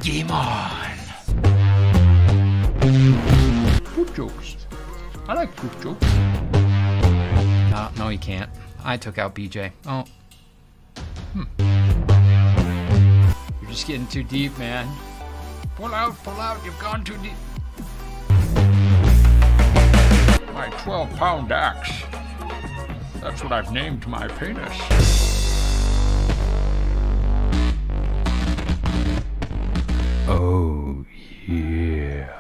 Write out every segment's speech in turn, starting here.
Game on! Poop jokes. I like poop jokes. No, you can't. I took out BJ. Oh. You're just getting too deep, man. Pull out, you've gone too deep. My 12-pound axe. That's what I've named my penis. Oh, yeah.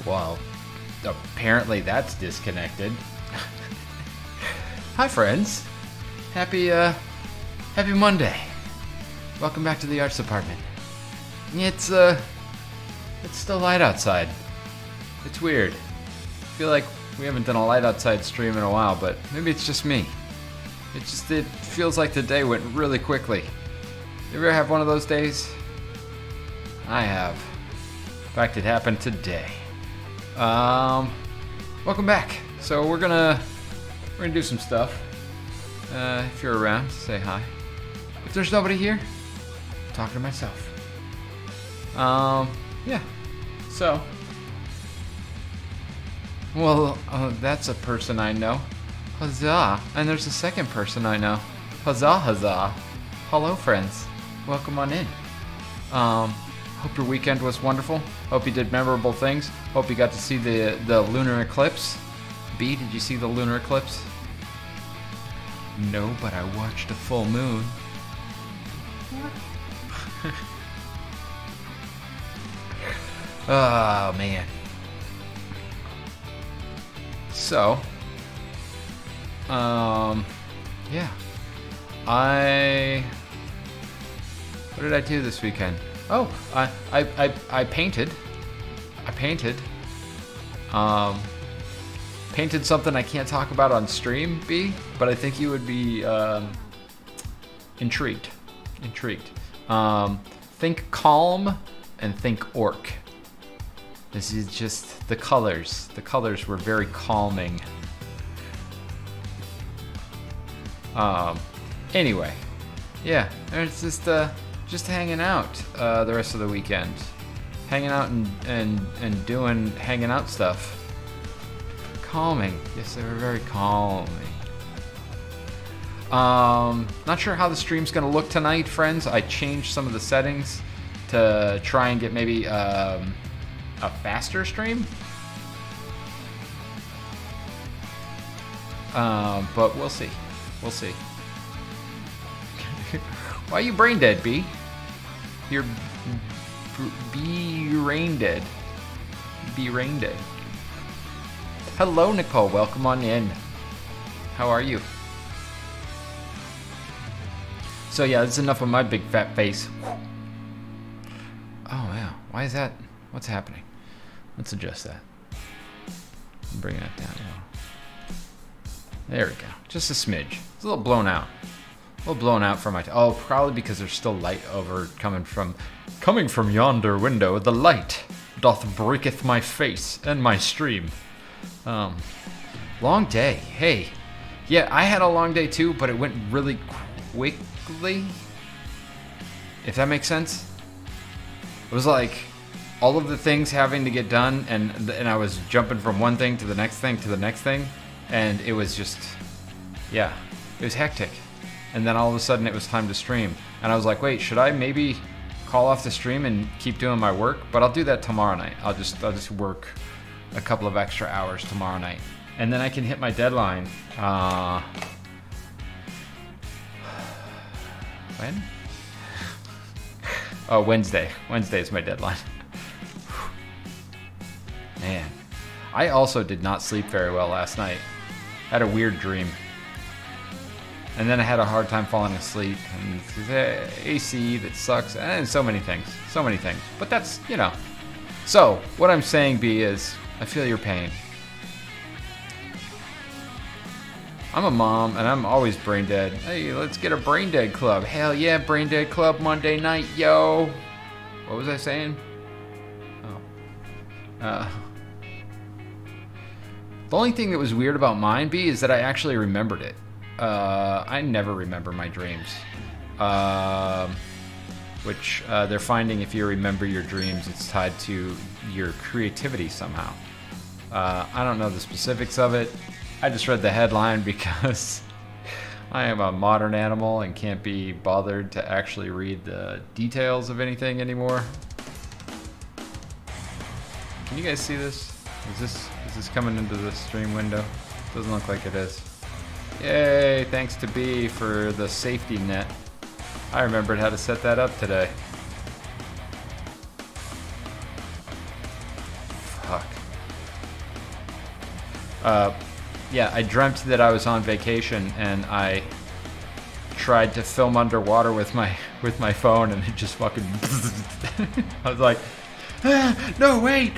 Well, apparently that's disconnected. Hi, friends. Happy Monday. Welcome back to the arts department. It's still light outside. It's weird. I feel like we haven't done a light outside stream in a while, but maybe it's just me. It feels like the day went really quickly. You ever have one of those days? I have. In fact, it happened today. Welcome back. So we're gonna do some stuff. If you're around, say hi. If there's nobody here, I'm talking to myself. Yeah. So. Well, that's a person I know. Huzzah! And there's a second person I know. Huzzah, huzzah! Hello, friends. Welcome on in. Hope your weekend was wonderful. Hope you did memorable things. Hope you got to see the lunar eclipse. B, did you see the lunar eclipse? No, but I watched a full moon. Oh, man. So, yeah. What did I do this weekend? Oh, I painted. Painted something I can't talk about on stream, B, but I think you would be intrigued. Think calm and think orc. This is just the colors. The colors were very calming. Anyway, yeah, it's just hanging out the rest of the weekend, hanging out and doing hanging out stuff. Calming. Yes, they were very calming. Not sure how the stream's gonna look tonight, friends. I changed some of the settings to try and get maybe a faster stream. But we'll see. We'll see. Why are you brain dead, B? You're brain dead. Brain dead. Hello, Nicole. Welcome on in. How are you? So yeah, that's enough of my big fat face. Oh yeah, why is that? What's happening? Let's adjust that. Bring that down. There we go. Just a smidge. It's a little blown out. A little blown out from my... Oh, probably because there's still light over coming from yonder window. The light doth breaketh my face and my stream. Long day. Hey. Yeah, I had a long day too, but it went really quickly. If that makes sense. It was like all of the things having to get done, and I was jumping from one thing to the next thing to the next thing, and it was just, yeah, it was hectic. And then all of a sudden it was time to stream, and I was like, wait, should I maybe call off the stream and keep doing my work? But I'll do that tomorrow night. I'll just work a couple of extra hours tomorrow night, and then I can hit my deadline. When? Oh, Wednesday. Wednesday is my deadline. Man, I also did not sleep very well last night. I had a weird dream. And then I had a hard time falling asleep. And the AC that sucks. And so many things. So many things. But that's, you know. So, what I'm saying, B, is I feel your pain. I'm a mom, and I'm always brain dead. Hey, let's get a brain dead club. Hell yeah, brain dead club Monday night, yo. What was I saying? Oh. The only thing that was weird about mine, B, is that I actually remembered it. I never remember my dreams. Which they're finding if you remember your dreams, it's tied to your creativity somehow. I don't know the specifics of it. I just read the headline because I am a modern animal and can't be bothered to actually read the details of anything anymore. Can you guys see this? Is this coming into the stream window? Doesn't look like it is. Yay, thanks to B for the safety net. I remembered how to set that up today. Fuck. Yeah, I dreamt that I was on vacation and I tried to film underwater with my phone and it just fucking I was like, no, wait,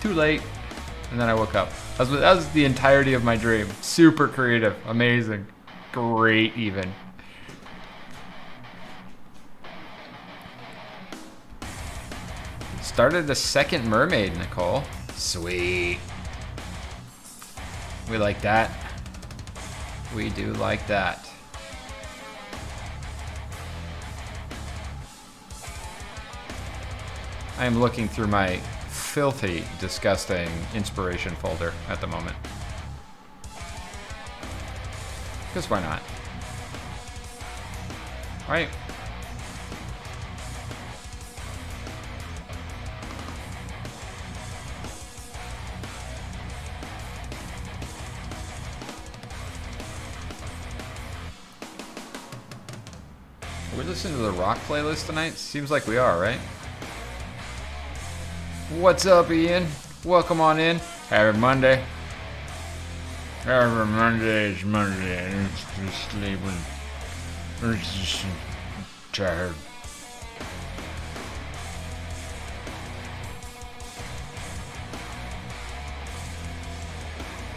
too late. And then I woke up. That was the entirety of my dream. Super creative, amazing, great even. Started a second mermaid, Nicole. Sweet. We like that. We do like that. I am looking through my filthy, disgusting inspiration folder at the moment. Because why not? Right? Are we listening to the rock playlist tonight? Seems like we are, right? What's up, Ian? Welcome on in. Happy Monday. Happy Monday is Monday. It's just sleeping. It's just tired.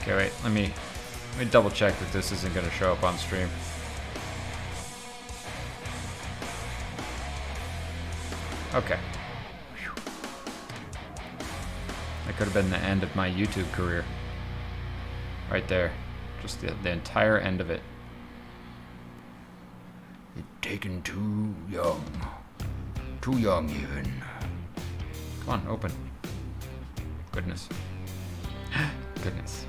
Okay, wait. Let me double check that this isn't going to show up on stream. Okay. That could have been the end of my YouTube career. Right there. Just the entire end of it. You're taken too young. Too young, even. Come on, open. Goodness. Goodness.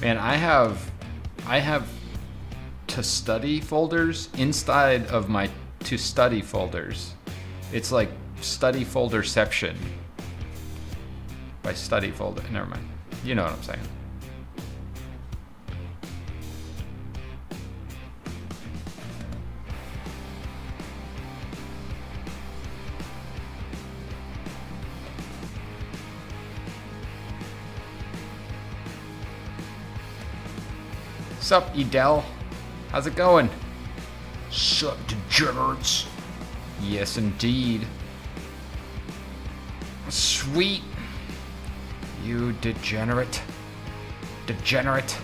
Man, I have to study folders inside of my to study folders. It's like study folderception by study folder. Never mind. You know what I'm saying. Sup, Edel? How's it going? Sup, degenerates? Yes, indeed. Sweet. You degenerate. Degenerate.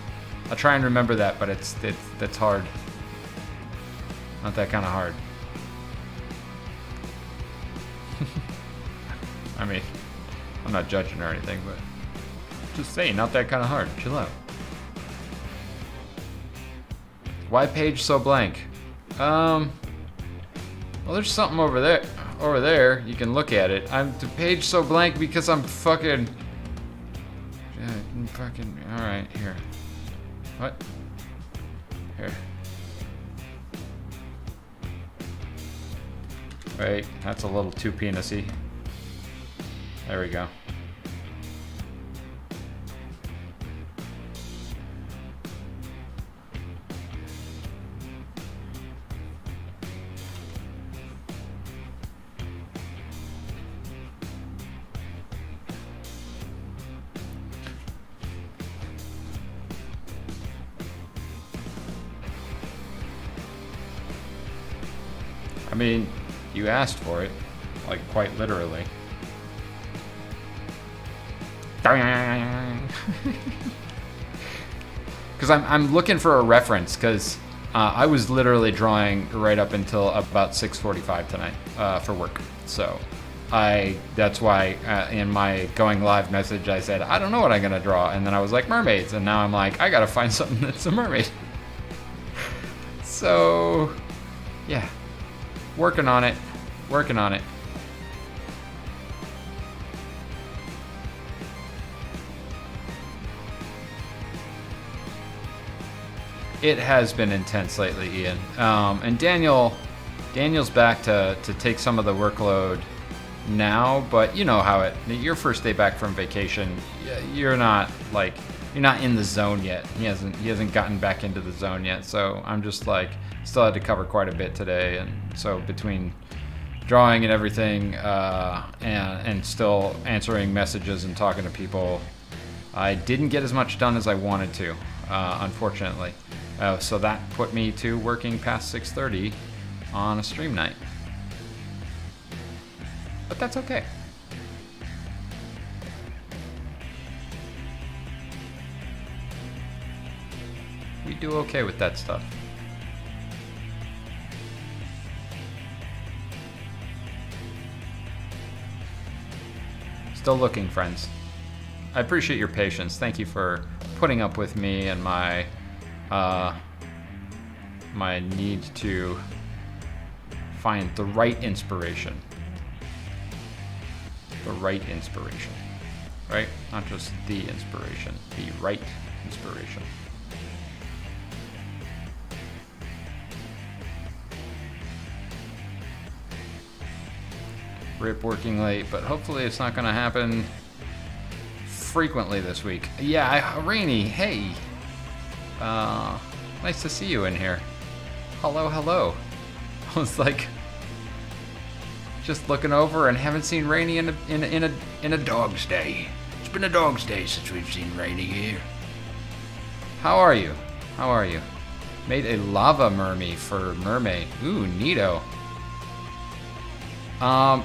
I'll try and remember that, but that's hard. Not that kind of hard. I mean, I'm not judging or anything, but just saying, not that kind of hard. Chill out. Why page so blank? Well, there's something over there. Over there, you can look at it. I'm the page so blank because I'm fucking. Yeah, I'm fucking. All right, here. What? Here. Wait, that's a little too penisy. There we go. I mean, you asked for it, like quite literally. Because I'm looking for a reference, because I was literally drawing right up until about 6:45 tonight for work. So that's why in my going live message I said, I don't know what I'm gonna draw, and then I was like, mermaids, and now I'm like, I gotta find something that's a mermaid. So yeah, working on it. It has been intense lately, Ian. And Daniel's back to take some of the workload now, but you know how your first day back from vacation, you're not in the zone yet. He hasn't gotten back into the zone yet. So I'm just like, still had to cover quite a bit today, and so between drawing and everything, and still answering messages and talking to people, I didn't get as much done as I wanted to, unfortunately. So that put me to working past 6:30 on a stream night. But that's okay. We do okay with that stuff. Still looking, friends. I appreciate your patience. Thank you for putting up with me and my need to find the right inspiration. The right inspiration, right? Not just the inspiration, the right inspiration. Rip working late, but hopefully it's not going to happen frequently this week. Yeah, Rainy, hey. Nice to see you in here. Hello. I was like, just looking over and haven't seen Rainy in a dog's day. It's been a dog's day since we've seen Rainy here. How are you? Made a lava mermaid for Mermay. Ooh, neato.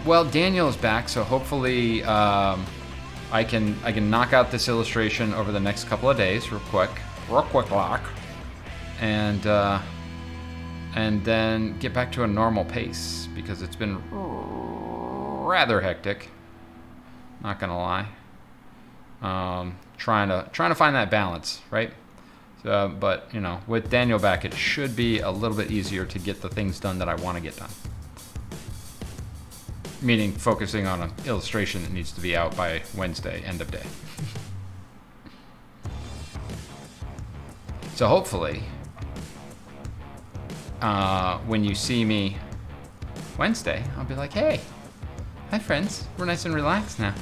Well, Daniel is back, so hopefully I can knock out this illustration over the next couple of days, real quick, and then get back to a normal pace, because it's been rather hectic. Not gonna lie. Trying to find that balance, right? But you know, with Daniel back, it should be a little bit easier to get the things done that I want to get done. Meaning focusing on an illustration that needs to be out by Wednesday, end of day. So hopefully, when you see me Wednesday, I'll be like, hey, hi friends, we're nice and relaxed now.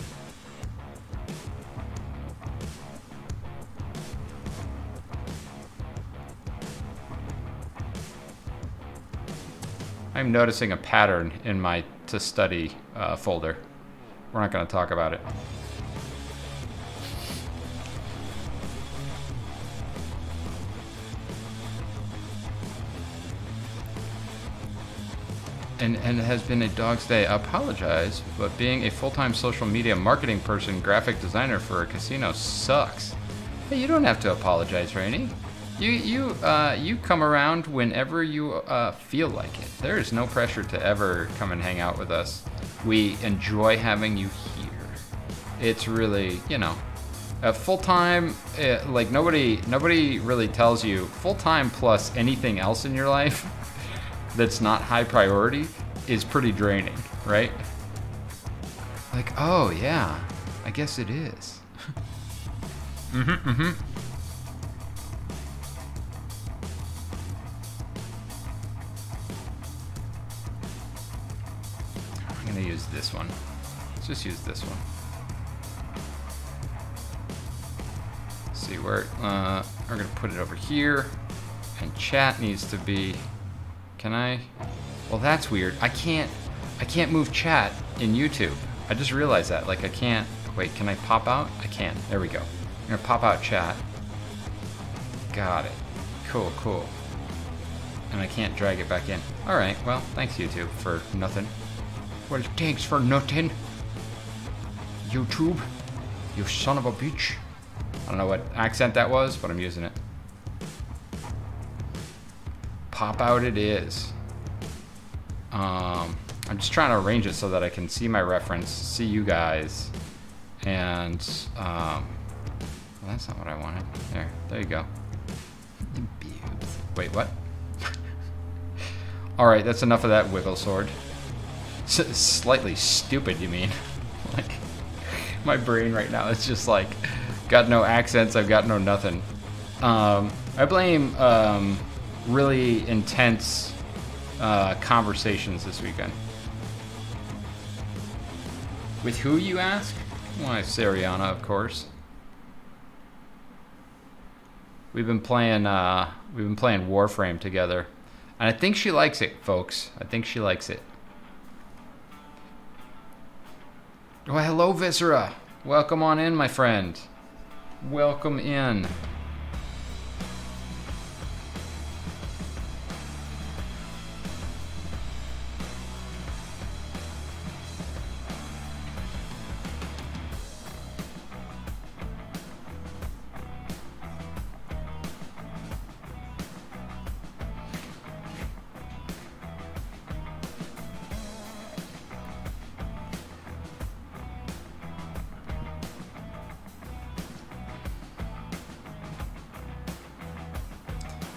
I'm noticing a pattern in my to study folder. We're not going to talk about it. and it has been a dog's day. I apologize, but being a full-time social media marketing person, graphic designer for a casino sucks. Hey, you don't have to apologize, Rainey. You come around whenever you feel like it. There is no pressure to ever come and hang out with us. We enjoy having you here. It's really, you know, full-time, like nobody really tells you full-time plus anything else in your life that's not high priority is pretty draining, right? Like, oh yeah, I guess it is. I'm gonna use this one. Let's just use this one. See where we're gonna put it over here, and chat needs to be. Can I? Well, that's weird. I can't move chat in YouTube. I just realized that. Like I can't. Wait, can I pop out? I can. There we go. I'm gonna pop out chat. Got it. Cool, cool. And I can't drag it back in. All right. Well, thanks YouTube for nothing. Well, thanks for nothing. YouTube, you son of a bitch. I don't know what accent that was, but I'm using it. Pop out it is. I'm just trying to arrange it so that I can see my reference, see you guys, and well, that's not what I wanted. There you go. Wait, what? All right, that's enough of that wiggle sword. Slightly stupid, you mean? Like, my brain right now is just like, got no accents, I've got no nothing. I blame really intense conversations this weekend. With who, you ask? Why, Sariana, of course. We've been playing Warframe together, and I think she likes it, folks. I think she likes it. Well, hello, Viscera. Welcome on in, my friend. Welcome in.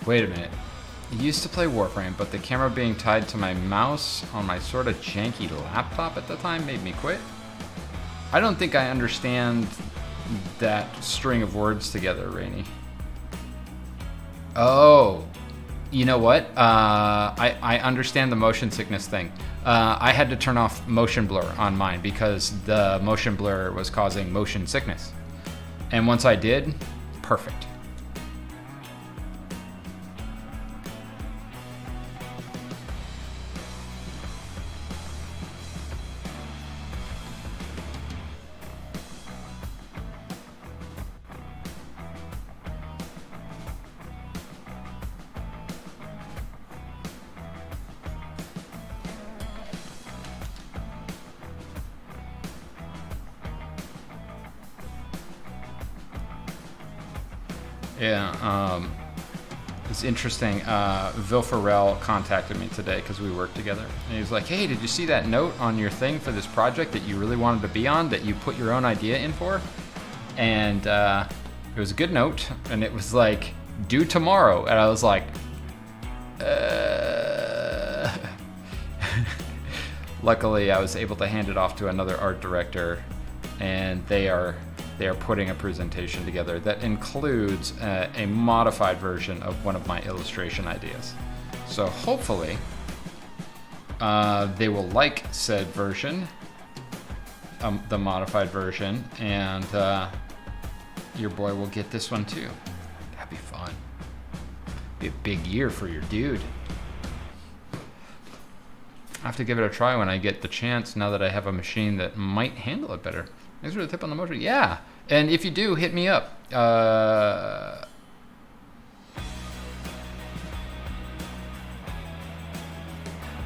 Wait a minute. I used to play Warframe, but the camera being tied to my mouse on my sort of janky laptop at the time made me quit. I don't think I understand that string of words together, Rainey. Oh, you know what? I understand the motion sickness thing. I had to turn off motion blur on mine because the motion blur was causing motion sickness. And once I did, perfect. Yeah, it's interesting. Vilfarel contacted me today because we worked together. And he was like, hey, did you see that note on your thing for this project that you really wanted to be on, that you put your own idea in for? And it was a good note, and it was like, due tomorrow. And I was like, Luckily, I was able to hand it off to another art director, and they are putting a presentation together that includes a modified version of one of my illustration ideas. So hopefully they will like said version, the modified version, and your boy will get this one too. That'd be fun. Be a big year for your dude. I have to give it a try when I get the chance, now that I have a machine that might handle it better. Thanks for the tip on the motor. Yeah, and if you do, hit me up.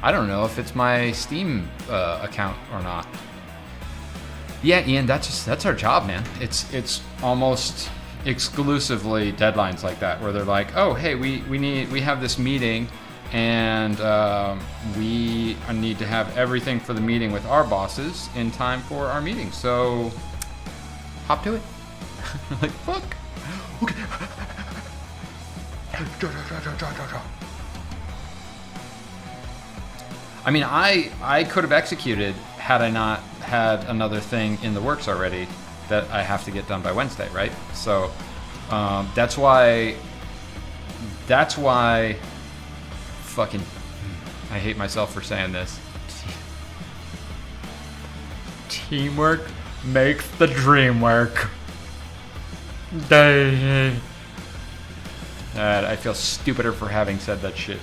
I don't know if it's my Steam account or not. Yeah, Ian, that's our job, man. It's almost exclusively deadlines like that, where they're like, oh, hey, we have this meeting, and we need to have everything for the meeting with our bosses in time for our meeting. So hop to it. Like, fuck. Okay. I mean, I could have executed had I not had another thing in the works already that I have to get done by Wednesday, right? So that's why fucking, I hate myself for saying this. Teamwork makes the dream work. I feel stupider for having said that shit.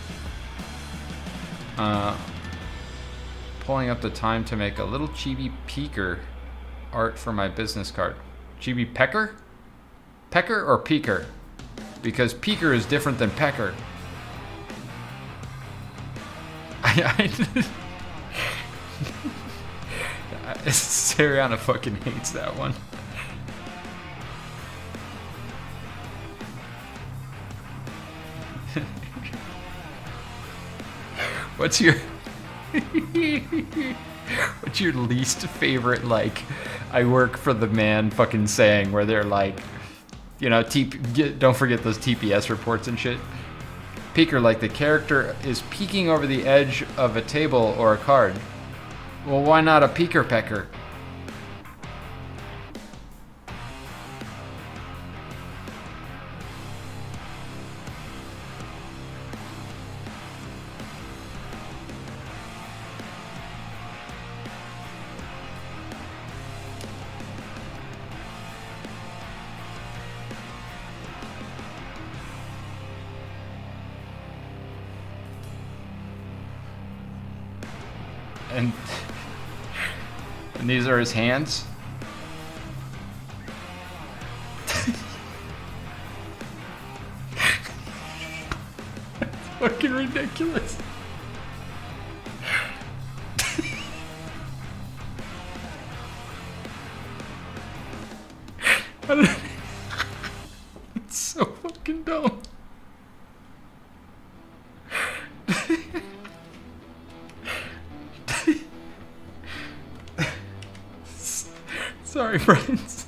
Pulling up the time to make a little chibi peeker art for my business card. Chibi pecker? Pecker or peeker? Because peeker is different than pecker. Sariana fucking hates that one. What's your least favorite, like, I work for the man fucking saying, where they're like, you know, don't forget those TPS reports and shit. Peeker, like the character is peeking over the edge of a table or a card. Well, why not a peeker pecker? And these are his hands. That's fucking ridiculous. It's so fucking dumb. Sorry, friends.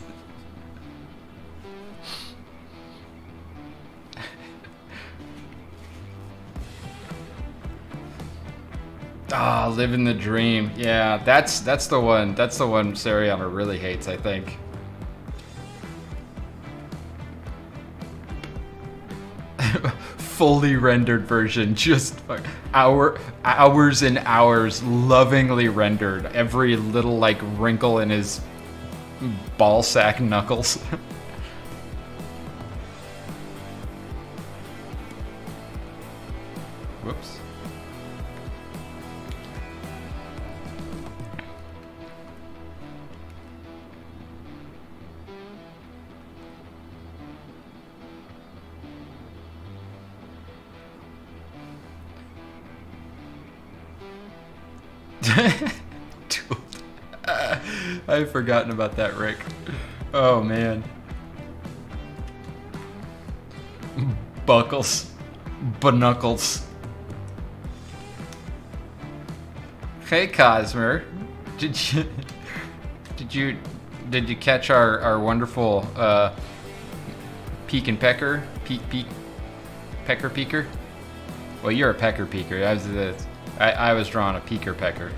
Ah, living the dream. Yeah, that's the one. That's the one Sariana really hates, I think. Fully rendered version, just hours and hours, lovingly rendered. Every little like wrinkle in his ball sack knuckles. Whoops. I've forgotten about that, Rick. Oh, man. Buckles. Banuckles. Hey, Cosmer. Did you catch our wonderful peek and pecker? Pecker peeker? Well, you're a pecker peeker. I was drawing a peeker pecker.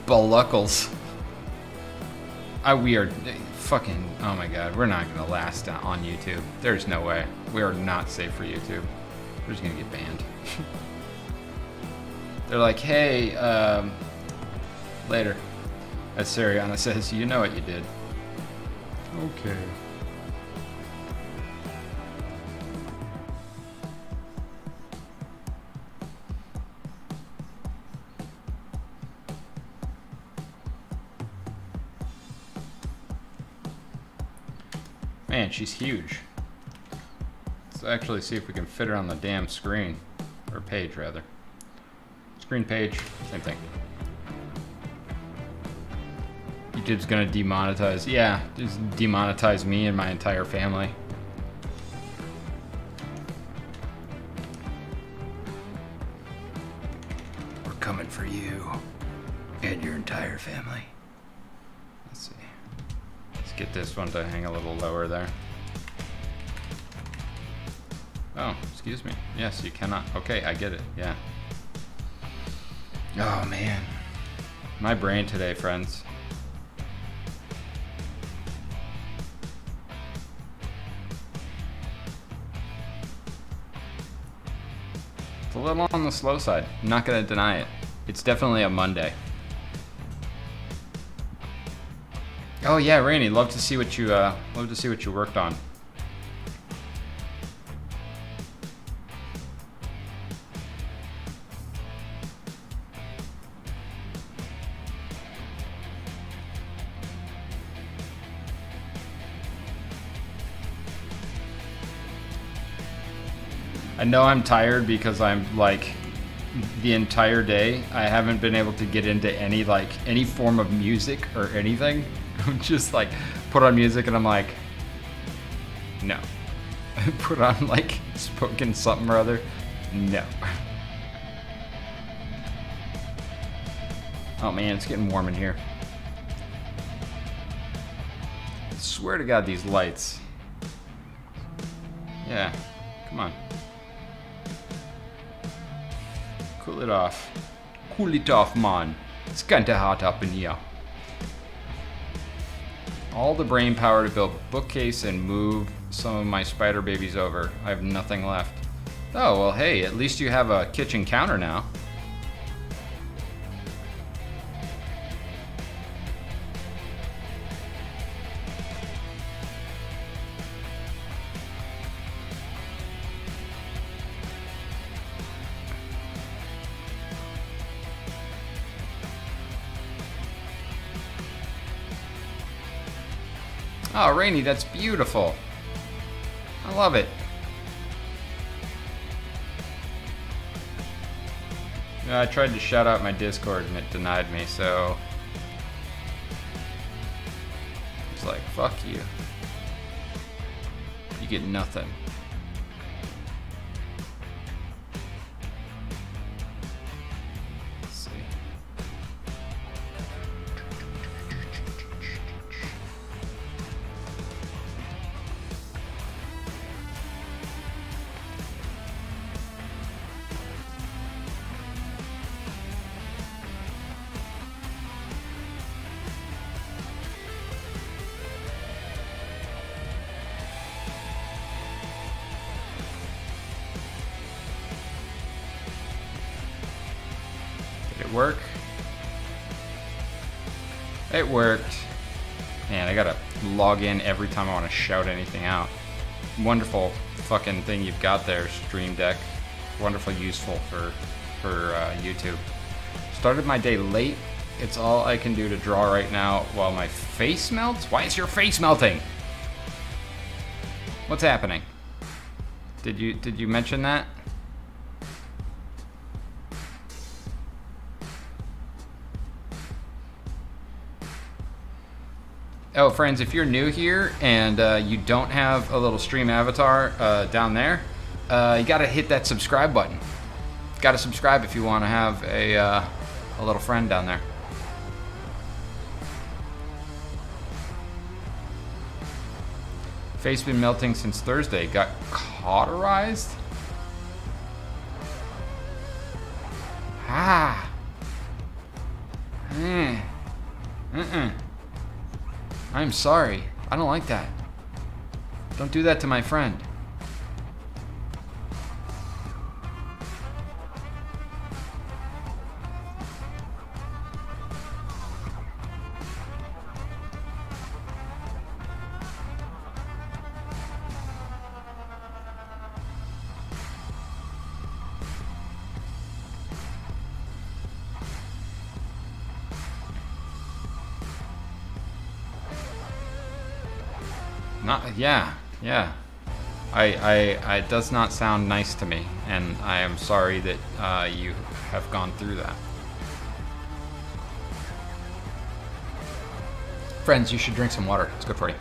Baluckles. We are fucking, oh my god, we're not gonna last on YouTube. There's no way. We are not safe for YouTube. We're just gonna get banned. They're like, hey, later. As Sariana says, you know what you did. Okay. Man, she's huge. Let's actually see if we can fit her on the damn screen. or page rather. Screen page, same thing. YouTube's gonna demonetize. Yeah, just demonetize me and my entire family. We're coming for you and your entire family. Let's see. Let's get this one to hang a little lower there. Oh, excuse me. Yes, you cannot. Okay, I get it. Yeah. Oh, man. My brain today, friends. It's a little on the slow side. I'm not going to deny it. It's definitely a Monday. Oh yeah, Rainy, love to see what you worked on. I know I'm tired because I'm like the entire day I haven't been able to get into any form of music or anything. I'm just like put on music and I'm like, no. Put on like spoken something or other, no. Oh man, it's getting warm in here. I swear to God, these lights. Yeah, come on. Cool it off. Cool it off, man. It's kinda hot up in here. All the brain power to build a bookcase and move some of my spider babies over. I have nothing left. Oh, well, hey, at least you have a kitchen counter now. Oh, Rainy, that's beautiful. I love it. Yeah, I tried to shout out my Discord and it denied me, so it's like, fuck you. You get nothing. Let's see. Work. It worked. Man, I gotta log in every time I want to shout anything out. Wonderful fucking thing you've got there, Stream Deck. Wonderful, useful for YouTube. Started my day late. It's all I can do to draw right now while my face melts. Why is your face melting? What's happening? Did you mention that? Oh, friends, if you're new here and you don't have a little stream avatar down there, you gotta hit that subscribe button. Gotta subscribe if you want to have a little friend down there. Face been melting since Thursday. Got cauterized? Ah. I'm sorry. I don't like that. Don't do that to my friend. Yeah. It does not sound nice to me, and I am sorry that you have gone through that. Friends, you should drink some water. It's good for you.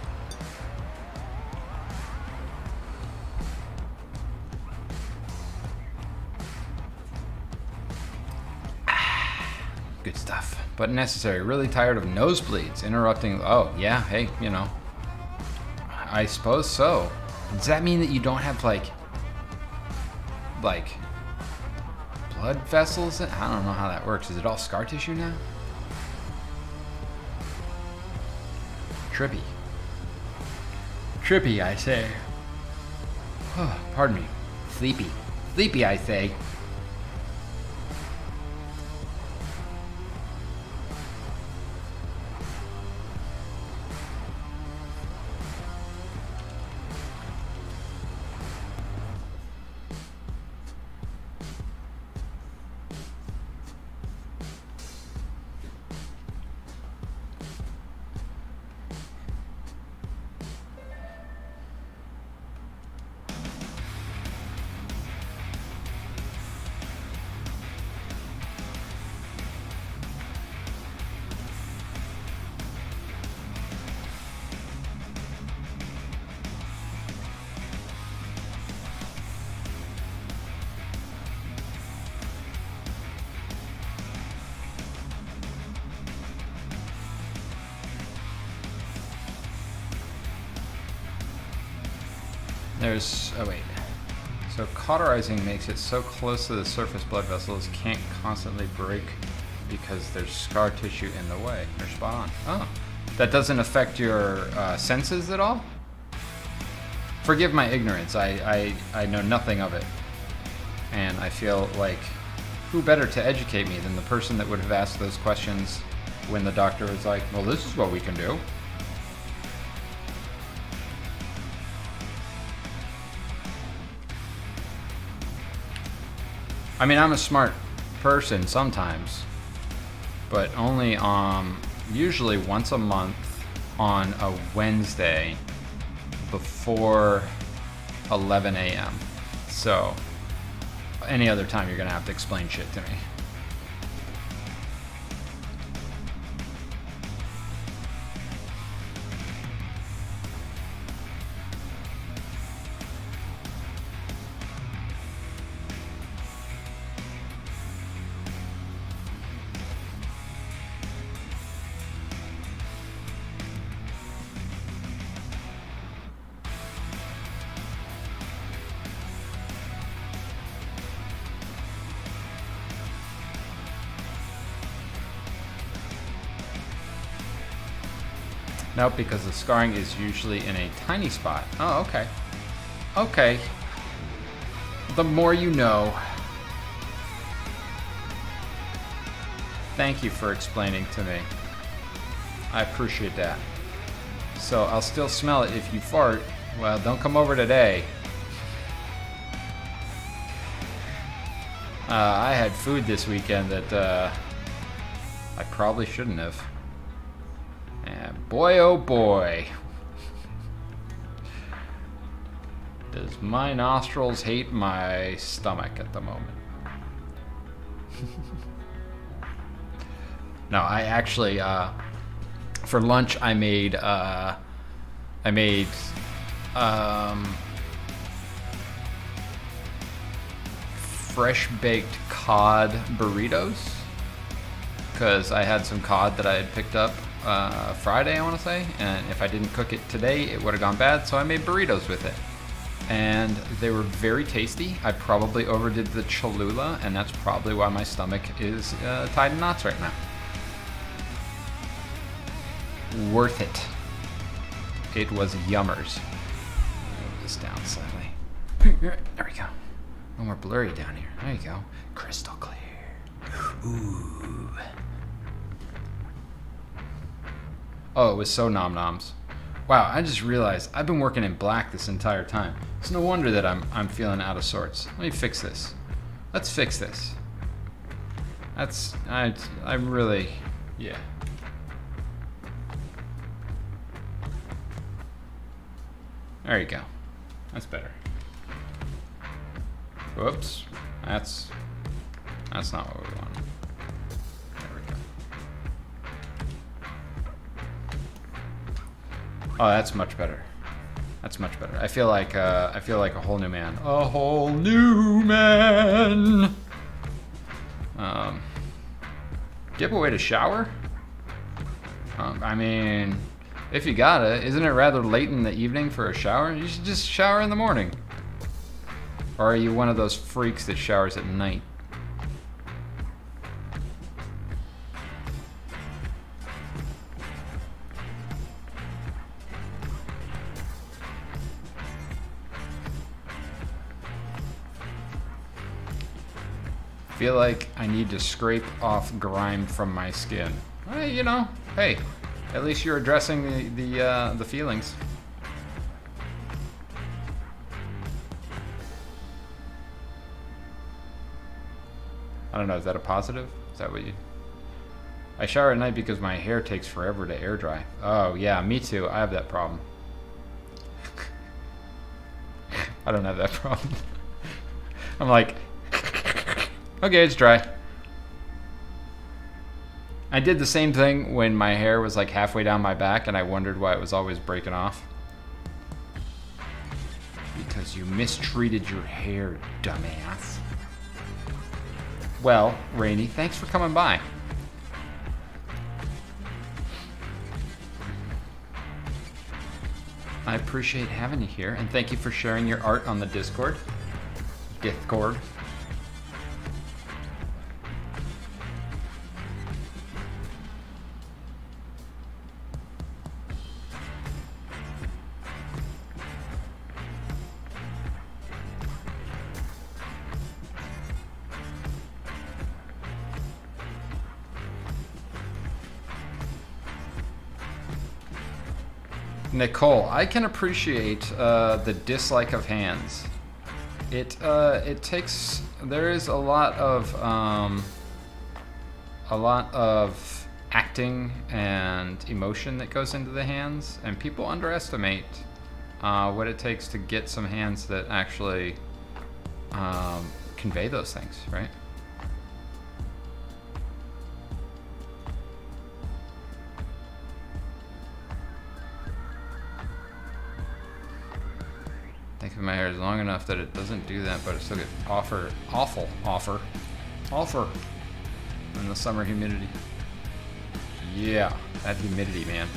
Good stuff. But necessary. Really tired of nosebleeds. Interrupting. Oh, yeah. Hey, you know. I suppose so. Does that mean that you don't have, like blood vessels? I don't know how that works. Is it all scar tissue now? Trippy. Trippy, I say. Oh, pardon me. Sleepy. Sleepy, I say. Oh wait. So cauterizing makes it so close to the surface blood vessels can't constantly break because there's scar tissue in the way. You're spot on. Oh, that doesn't affect your senses at all? Forgive my ignorance. I know nothing of it. And I feel like who better to educate me than the person that would have asked those questions when the doctor was like, well, this is what we can do. I mean, I'm a smart person sometimes, but only usually once a month on a Wednesday before 11 a.m. So any other time you're gonna have to explain shit to me. Nope, because the scarring is usually in a tiny spot. Oh, okay. Okay. The more you know. Thank you for explaining to me. I appreciate that. So I'll still smell it if you fart. Well, don't come over today. I had food this weekend that I probably shouldn't have. And boy, oh boy, does my nostrils hate my stomach at the moment. No, I actually, for lunch I made fresh baked cod burritos, because I had some cod that I had picked up Friday, I want to say, and if I didn't cook it today, it would have gone bad, so I made burritos with it. And they were very tasty. I probably overdid the Cholula, and that's probably why my stomach is tied in knots right now. Worth it. It was yummers. Move this down slightly. There we go. No more blurry down here. There you go. Crystal clear. Ooh. Oh, it was so nom-noms. Wow, I just realized I've been working in black this entire time. It's no wonder that I'm feeling out of sorts. Let me fix this. Let's fix this. I'm really, yeah. There you go. That's better. Whoops. That's not what we want. There we go. Oh, that's much better. That's much better. I feel like a whole new man. A whole new man. Do you have a way to shower? I mean, if you got it, isn't it rather late in the evening for a shower? You should just shower in the morning. Or are you one of those freaks that showers at night? I feel like I need to scrape off grime from my skin. Well, you know, hey, at least you're addressing the feelings. I don't know, is that a positive? Is that what you... I shower at night because my hair takes forever to air dry. Oh yeah, me too, I have that problem. I don't have that problem. I'm like, okay, it's dry. I did the same thing when my hair was like halfway down my back and I wondered why it was always breaking off. Because you mistreated your hair, dumbass. Well, Rainy, thanks for coming by. I appreciate having you here, and thank you for sharing your art on the Discord. Discord. Nicole, I can appreciate the dislike of hands. It takes, there is a lot of acting and emotion that goes into the hands, and people underestimate what it takes to get some hands that actually convey those things, right? If my hair is long enough that it doesn't do that, but it still gets awful in the summer humidity. Yeah, that humidity, man.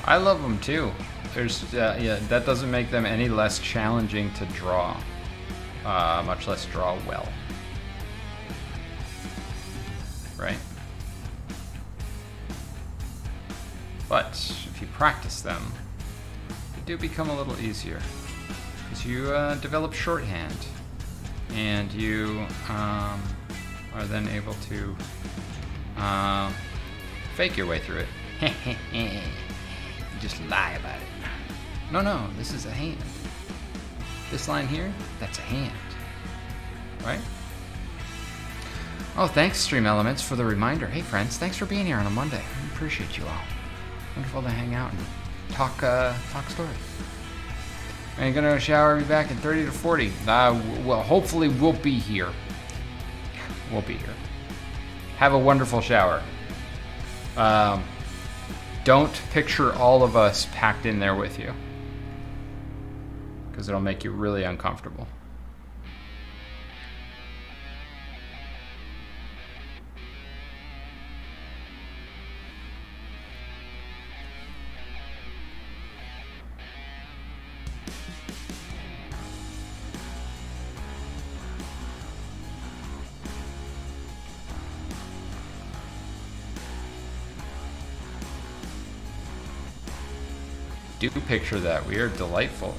I love them too. There's yeah, that doesn't make them any less challenging to draw, much less draw well. Right? But if you practice them, they do become a little easier because you develop shorthand, and you are then able to fake your way through it. Just lie about it. No, this is a hand. This line here, that's a hand. Right? Oh, thanks, Stream Elements, for the reminder. Hey, friends, thanks for being here on a Monday. I appreciate you all. Wonderful to hang out and talk story. I'm gonna shower, be back in 30 to 40. Well, hopefully we'll be here. We'll be here. Have a wonderful shower. Don't picture all of us packed in there with you, because it'll make you really uncomfortable. do picture that. We are delightful.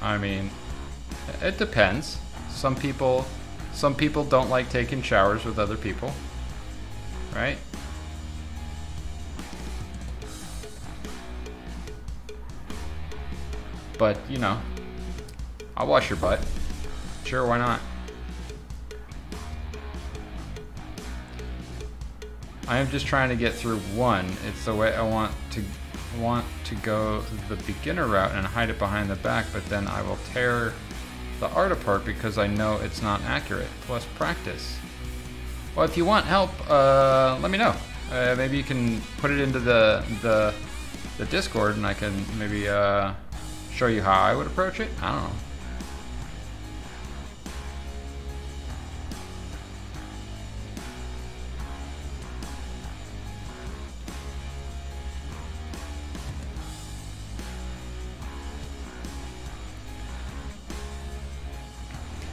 I mean, it depends. Some people don't like taking showers with other people, right? But, you know, I'll wash your butt. Sure, why not? I am just trying to get through one. It's the way I want to go the beginner route and hide it behind the back, but then I will tear the art apart because I know it's not accurate. Plus practice. Well, if you want help, let me know. Maybe you can put it into the Discord, and I can maybe show you how I would approach it. I don't know.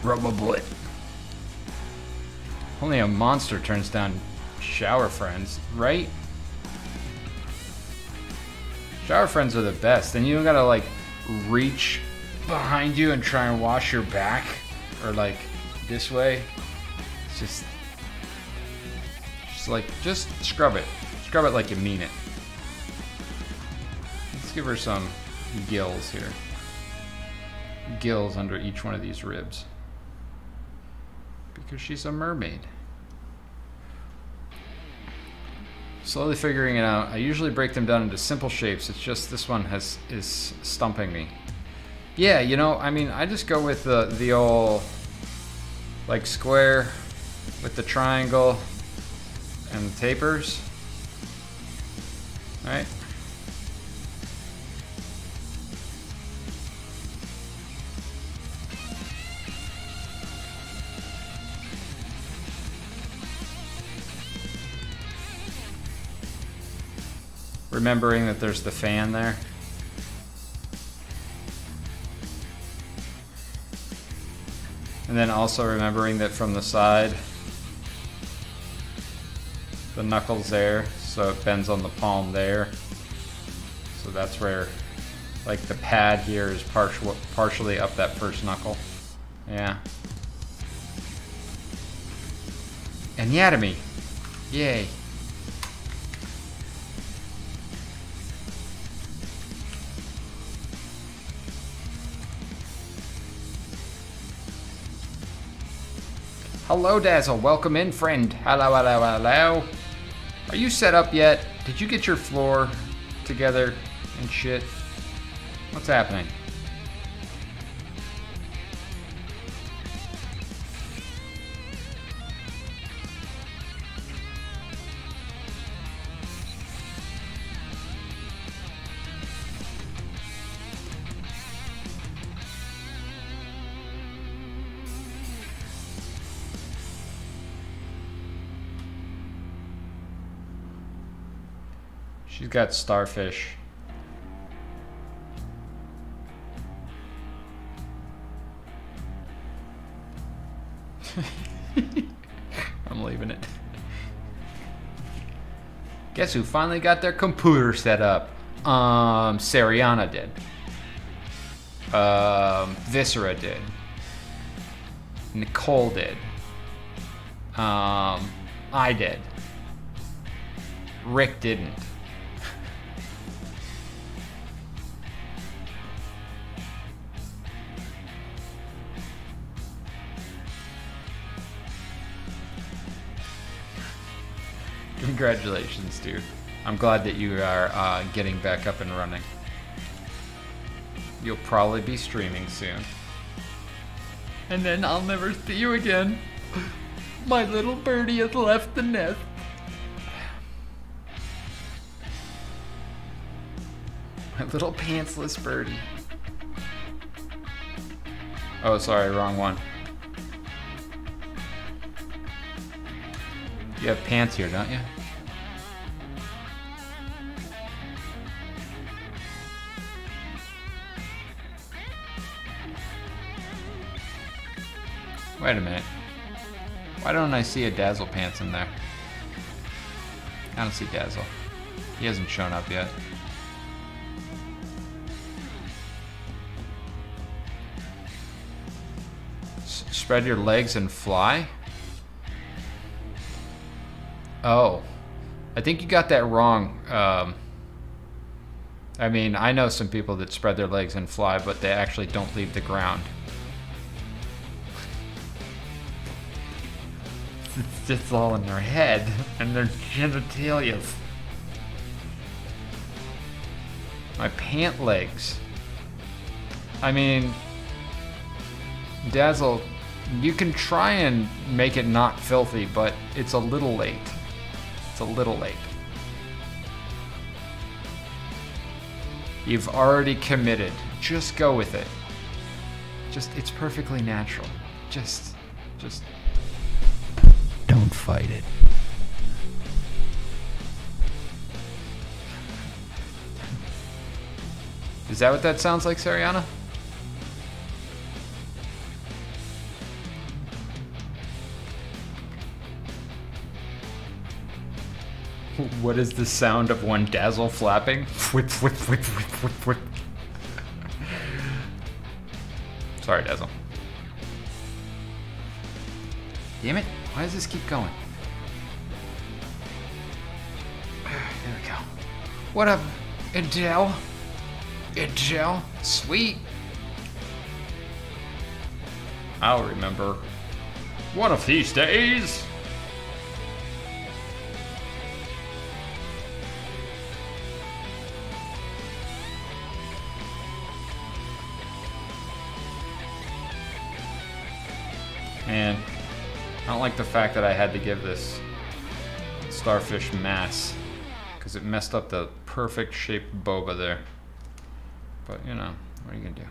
Rubber bullet. Only a monster turns down shower friends, right? Shower friends are the best. And you don't gotta like reach behind you and try and wash your back or like this way. It's just scrub it. Scrub it like you mean it. Let's give her some gills here. Gills under each one of these ribs. Because she's a mermaid. Slowly figuring it out. I usually break them down into simple shapes. It's just this one is stumping me. Yeah, you know, I mean, I just go with the old like square with the triangle and the tapers. All right. Remembering that there's the fan there. And then also remembering that from the side, the knuckle's there, so it bends on the palm there. So that's where, like, the pad here is partially up that first knuckle. Yeah. Anatomy. Yay. Hello, Dazzle. Welcome in, friend. Hello, hello, hello. Are you set up yet? Did you get your floor together and shit? What's happening? She's got starfish. I'm leaving it. Guess who finally got their computer set up? Sariana did. Viscera did. Nicole did. I did. Rick didn't. Congratulations, dude. I'm glad that you are getting back up and running. You'll probably be streaming soon. And then I'll never see you again. My little birdie has left the nest. My little pantsless birdie. Oh, sorry, wrong one. You have pants here, don't you? Wait a minute. Why don't I see a Dazzle pants in there? I don't see Dazzle. He hasn't shown up yet. Spread your legs and fly? Oh. I think you got that wrong. I mean, I know some people that spread their legs and fly, but they actually don't leave the ground. It's just all in their head and their genitalia. My pant legs. I mean, Dazzle, you can try and make it not filthy, but it's a little late. It's a little late. You've already committed. Just go with it. It's perfectly natural. Just don't fight it. Is that what that sounds like, Sariana? What is the sound of one Dazzle flapping? Whip, whip, whip, whip, whip, whip. Sorry, Dazzle. Damn it. Why does this keep going? There we go. What up, Adele? Adele? Sweet. I'll remember. One of these days. Man, I don't like the fact that I had to give this starfish mass because it messed up the perfect shaped boba there. But you know, what are you gonna do?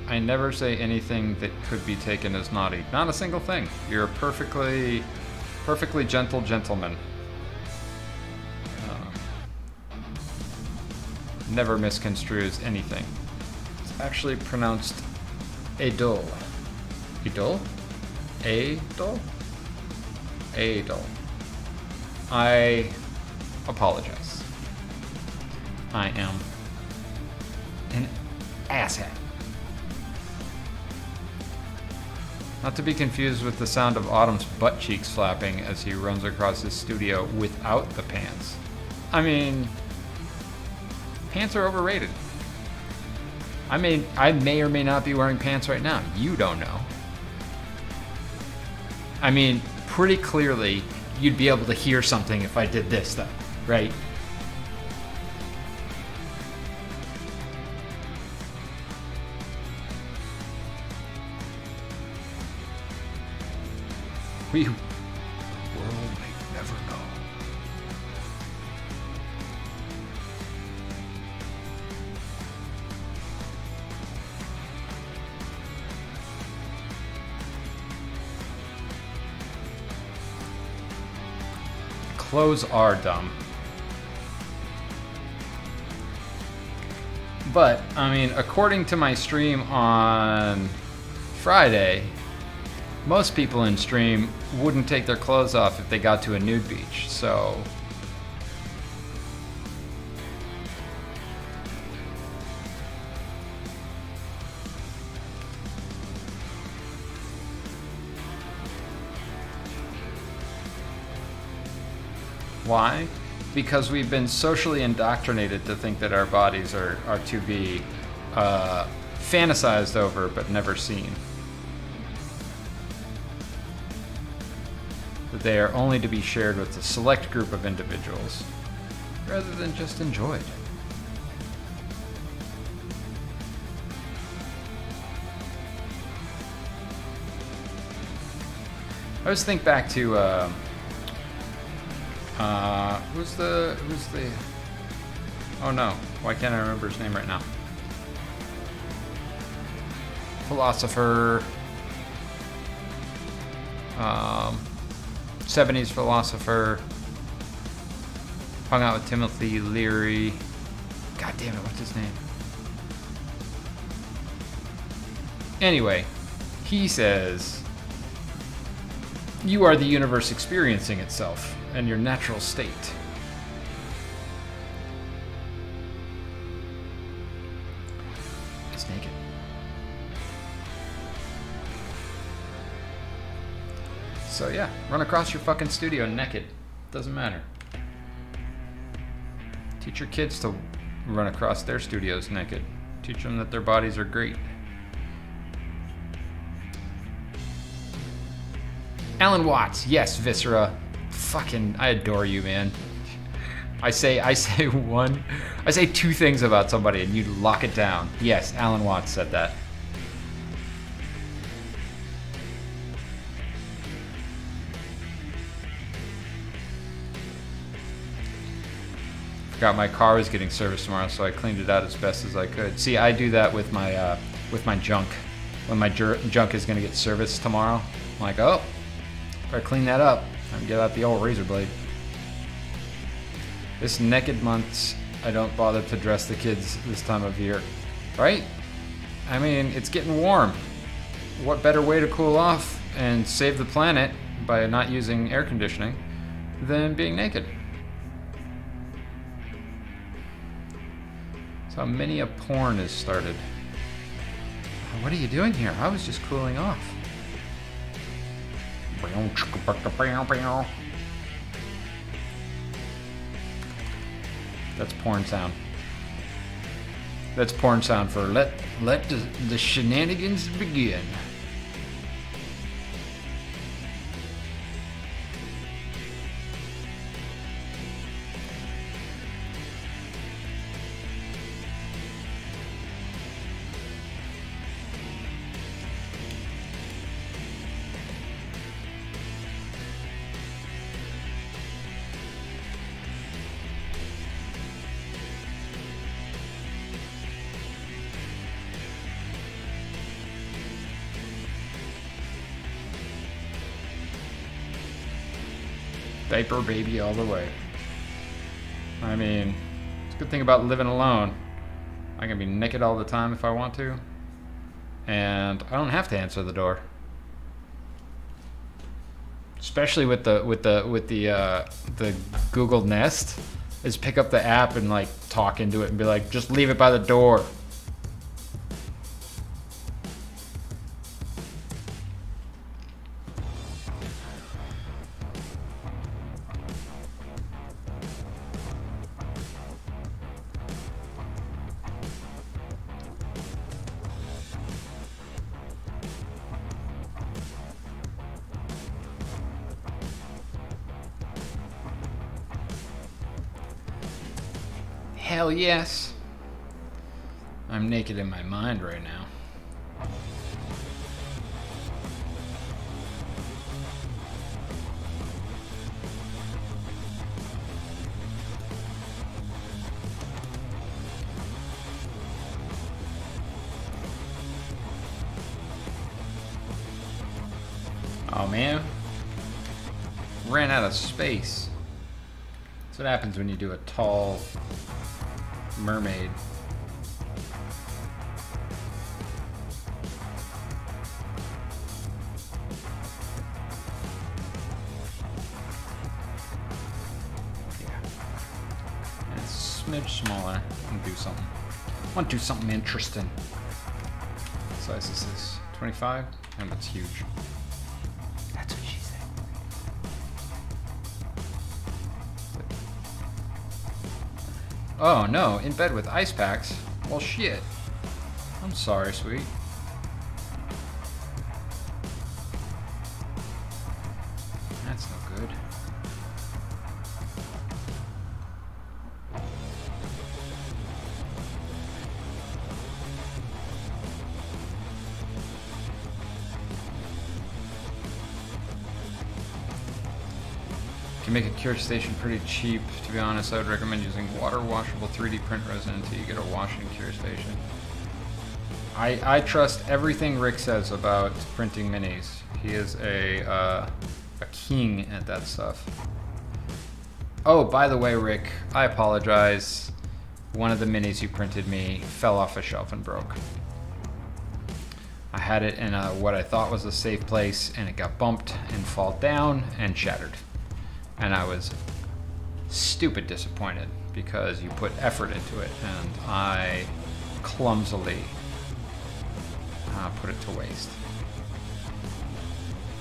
I never say anything that could be taken as naughty. Not a single thing. You're a perfectly gentle gentleman. Never misconstrues anything. It's actually pronounced Adol. Adol? Adol? Adol. I apologize. I am an asshat. Not to be confused with the sound of Autumn's butt cheeks flapping as he runs across his studio without the pants. I mean, pants are overrated. I may or may not be wearing pants right now. You don't know. I mean, pretty clearly, you'd be able to hear something if I did this, though, right? The world may never know. Clothes are dumb. But, I mean, according to my stream on Friday, most people in stream wouldn't take their clothes off if they got to a nude beach, so... Why? Because we've been socially indoctrinated to think that our bodies are to be fantasized over but never seen. That they are only to be shared with a select group of individuals, rather than just enjoyed. I always think back to who's the oh no, why can't I remember his name right now? Philosopher, 70s philosopher, hung out with Timothy Leary. God damn it, what's his name? Anyway, he says, you are the universe experiencing itself and your natural state. It's naked. So yeah, run across your fucking studio naked. Doesn't matter. Teach your kids to run across their studios naked. Teach them that their bodies are great. Alan Watts, yes, Viscera. Fucking, I adore you, man. I say two things about somebody and you lock it down. Yes, Alan Watts said that. Forgot my car was getting serviced tomorrow, so I cleaned it out as best as I could. See, I do that with my junk. When my junk is gonna get serviced tomorrow, I'm like, oh, better clean that up and get out the old razor blade. This naked month, I don't bother to dress the kids this time of year, right? I mean, it's getting warm. What better way to cool off and save the planet by not using air conditioning than being naked? That's how many a porn is started. What are you doing here? I was just cooling off. That's porn sound. That's porn sound for let the shenanigans begin. Diaper baby all the way. I mean, it's a good thing about living alone. I can be naked all the time if I want to, and I don't have to answer the door. Especially with the Google Nest, is pick up the app and like talk into it and be like, just leave it by the door. Hell yes. I'm naked in my mind right now. Oh man. Ran out of space. That's what happens when you do a tall mermaid. Yeah. And it's a smidge smaller. And do something. I want to do something interesting. What size is this? 25? And that's huge. That's what she said. Oh no, in bed with ice packs? Well shit. I'm sorry, sweet. That's no good. You can make a cure station pretty cheap. To be honest, I would recommend using water washable 3D print resin until you get a wash and cure station. I trust everything Rick says about printing minis. He is a king at that stuff. Oh, by the way, Rick, I apologize. One of the minis you printed me fell off a shelf and broke. I had it in what I thought was a safe place, and it got bumped and fall down and shattered. And I was stupid disappointed because you put effort into it, and I clumsily put it to waste.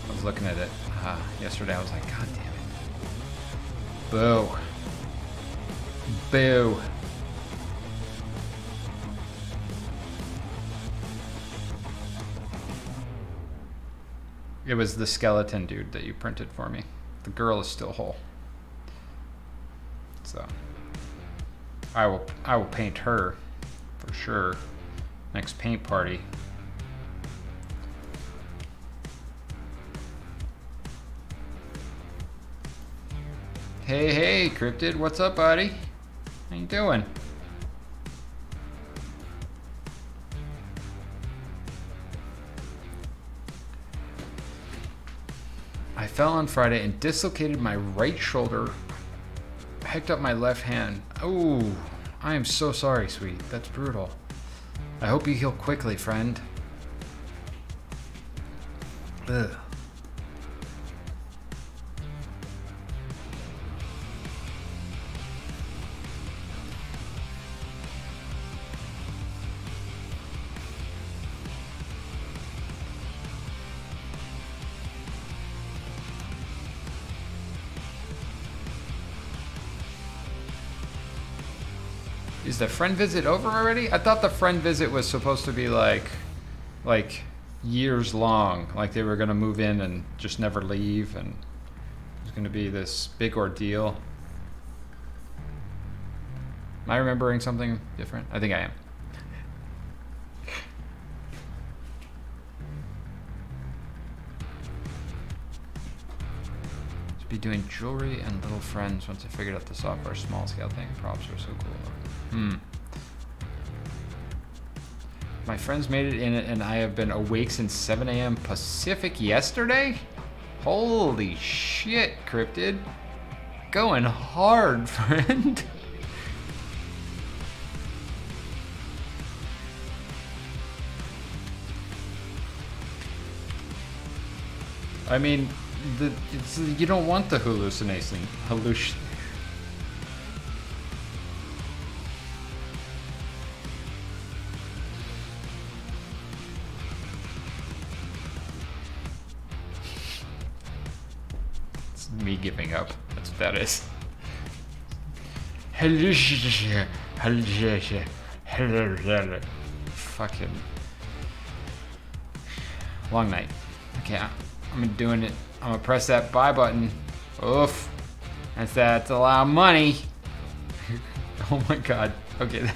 I was looking at it yesterday. I was like, God damn it. Boo. Boo. It was the skeleton dude that you printed for me. The girl is still whole. So I will paint her for sure. Next paint party. Hey, Cryptid, what's up, buddy? How you doing? I fell on Friday and dislocated my right shoulder, picked up my left hand. Oh, I am so sorry, sweet. That's brutal. I hope you heal quickly, friend. Ugh. Is the friend visit over already? I thought the friend visit was supposed to be like years long. Like they were gonna move in and just never leave, and it was gonna be this big ordeal. Am I remembering something different? I think I am. Be doing jewelry and little friends once I figured out the software small scale thing. Props are so cool. My friends made it in it and I have been awake since 7 a.m. Pacific yesterday? Holy shit, Cryptid. Going hard, friend. I mean, you don't want the hallucination. It's me giving up. That's what that is. Fucking long night. Okay, I'm doing it. I'm gonna press that buy button. Oof. That's a lot of money. Oh my god. Okay.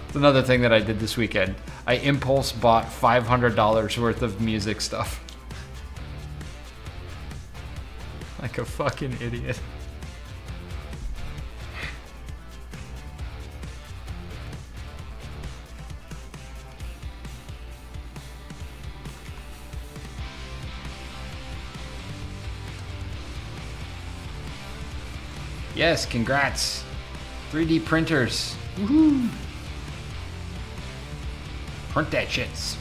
It's another thing that I did this weekend. I impulse bought $500 worth of music stuff. Like a fucking idiot. Yes, congrats. 3D printers. Woohoo! Print that shits.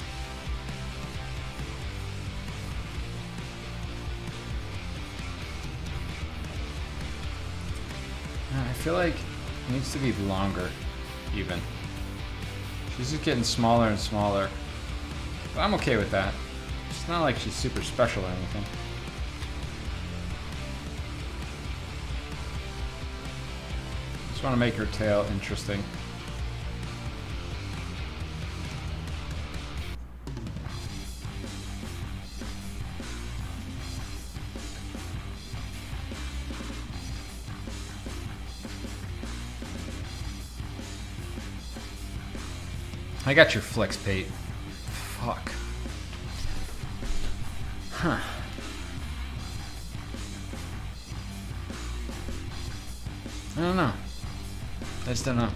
I feel like it needs to be longer, even. She's just getting smaller and smaller. But I'm okay with that. It's not like she's super special or anything. Want to make her tail interesting. I got your flex bait. Fuck. Huh. I don't know. I just don't know.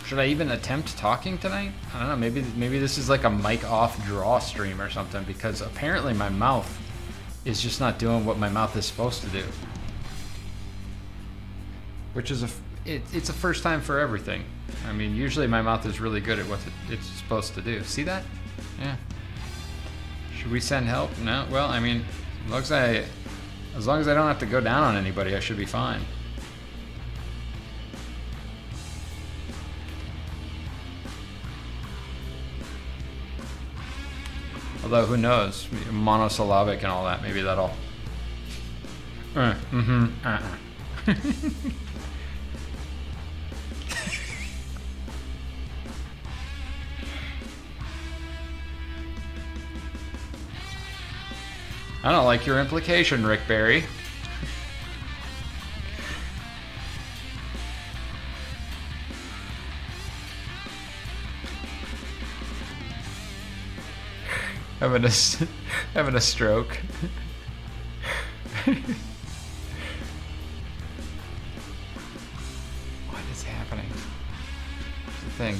Should I even attempt talking tonight? I don't know, maybe this is like a mic off draw stream or something, because apparently my mouth is just not doing what my mouth is supposed to do. Which is it's a first time for everything. I mean, usually my mouth is really good at what it's supposed to do. See that? Yeah. Should we send help? No? Well, I mean, as long as I don't have to go down on anybody, I should be fine. Although, who knows? Monosyllabic and all that. Maybe that'll... I don't like your implication, Rick Barry. Having a stroke. What is happening? It's a thing.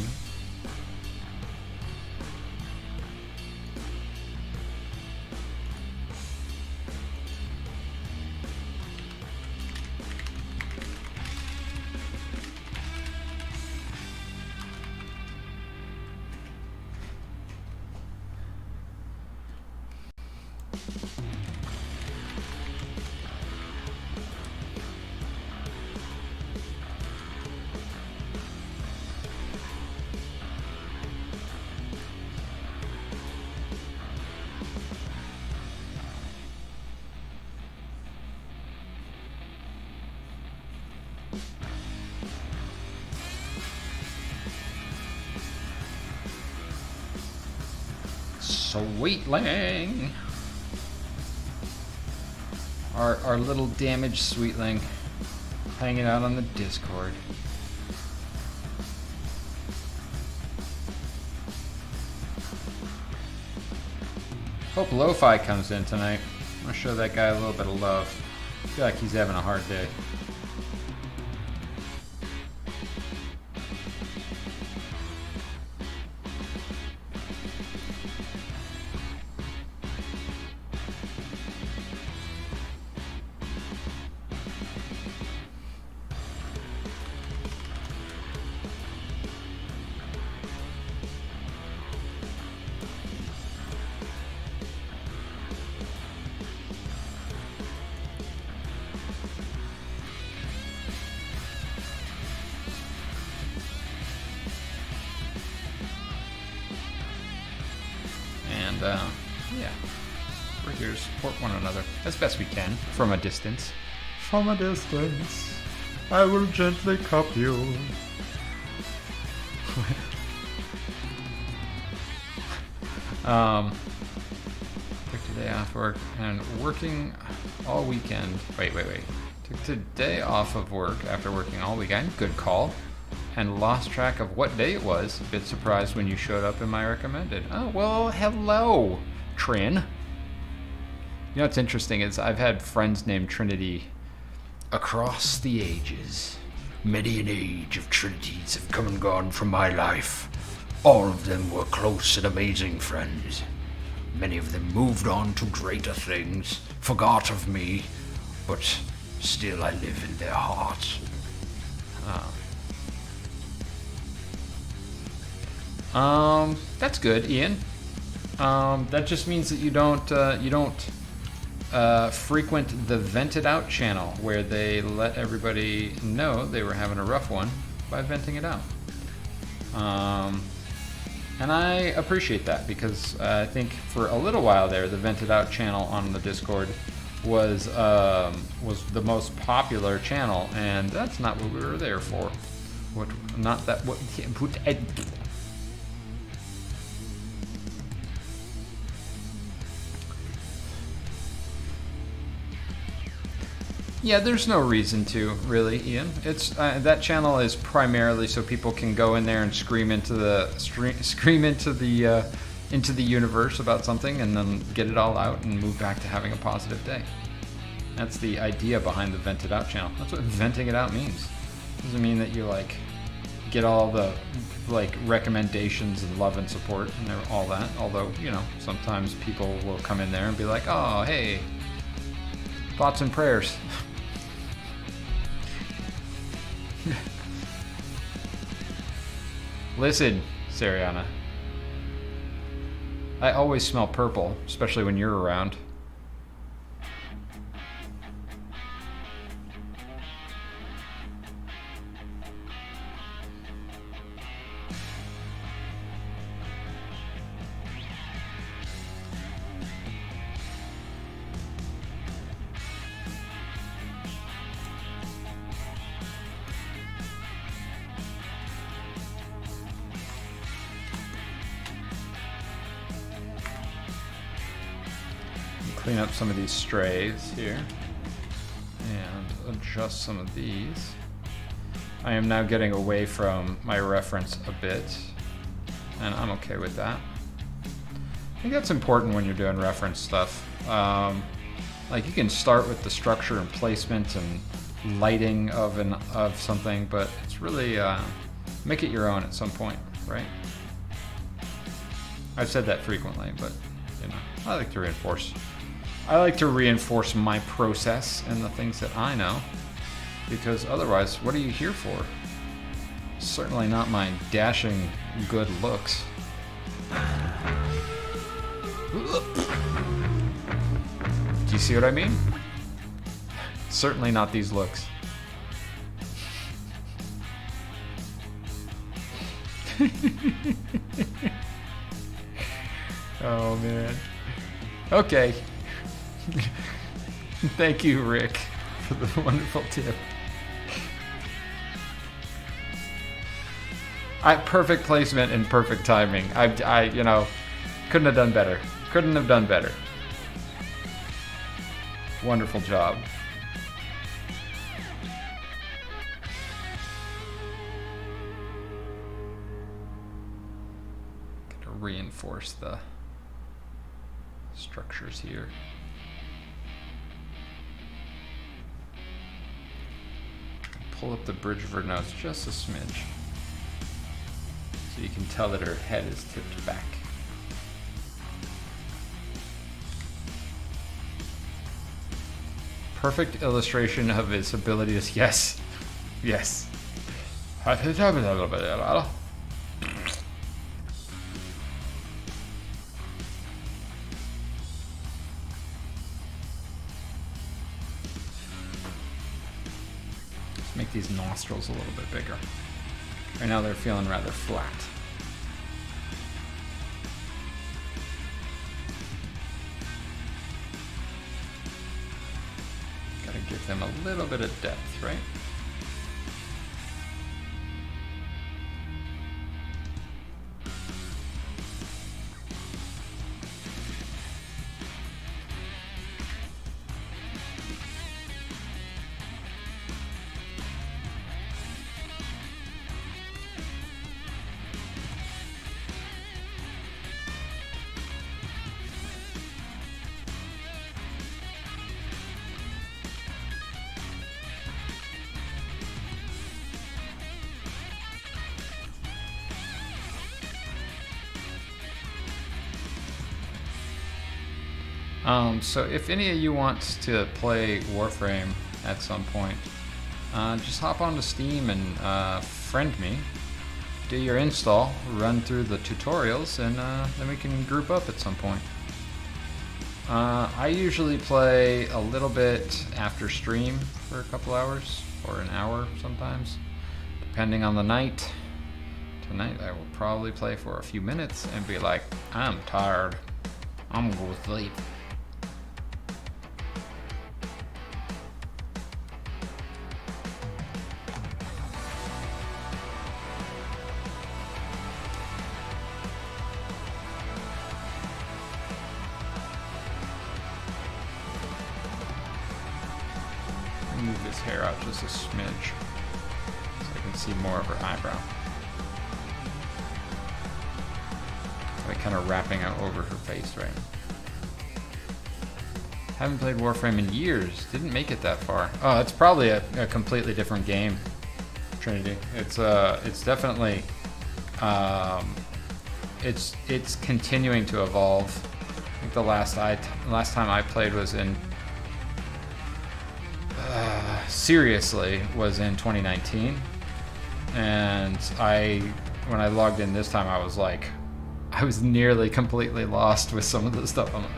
Sweetling. Our little damaged sweetling hanging out on the Discord. Hope Lo-Fi comes in tonight. I'm gonna show that guy a little bit of love. I feel like he's having a hard day. Yeah, we're here to support one another as best we can from a distance. From a distance, I will gently cup you. Took today off work and working all weekend. Wait. Took today off of work after working all weekend. Good call. And lost track of what day it was. A bit surprised when you showed up in my recommended. Oh, well, hello, Trin. You know what's interesting is I've had friends named Trinity across the ages. Many an age of Trinities have come and gone from my life. All of them were close and amazing friends. Many of them moved on to greater things, forgot of me, but still I live in their hearts. That's good, Ian. That just means that you don't frequent the vented out channel where they let everybody know they were having a rough one by venting it out. And I appreciate that because I think for a little while there, the vented out channel on the Discord was the most popular channel, and that's not what we were there for. Yeah, there's no reason to, really, Ian. It's that channel is primarily so people can go in there and scream into the universe about something, and then get it all out and move back to having a positive day. That's the idea behind the vented out channel. That's what venting it out means. Doesn't mean that you get all the recommendations and love and support and all that. Although sometimes people will come in there and be like, "Oh, hey, thoughts and prayers." Listen, Sariana. I always smell purple, especially when you're around. Clean up some of these strays here and adjust some of these. I am now getting away from my reference a bit, and I'm okay with that. I think that's important when you're doing reference stuff. Like you can start with the structure and placement and lighting of something, but it's really make it your own at some point, right? I've said that frequently, but you know, I like to reinforce. I like to reinforce my process and the things that I know, because otherwise, what are you here for? Certainly not my dashing good looks. Do you see what I mean? Certainly not these looks. Oh man. Okay. Thank you, Rick, for the wonderful tip. Perfect placement and perfect timing. I you know, couldn't have done better. Couldn't have done better. Wonderful job. Gotta reinforce the structures here. Pull up the bridge of her nose just a smidge, so you can tell that her head is tipped back. Perfect illustration of his ability to, yes, yes. Make these nostrils a little bit bigger. Right now they're feeling rather flat. Gotta give them a little bit of depth, right? So if any of you want to play Warframe at some point, just hop onto Steam and friend me, do your install, run through the tutorials, and then we can group up at some point. I usually play a little bit after stream for a couple hours, or an hour sometimes, depending on the night. Tonight I will probably play for a few minutes and be like, I'm tired, I'm gonna go to sleep. Move this hair out just a smidge so I can see more of her eyebrow. Like kind of wrapping out over her face, right? Haven't played Warframe in years. Didn't make it that far. Oh, it's probably a completely different game, Trinity. It's definitely it's continuing to evolve. I think the last time I played was in seriously was in 2019, and when I logged in this time, I was nearly completely lost with some of the stuff. I'm like,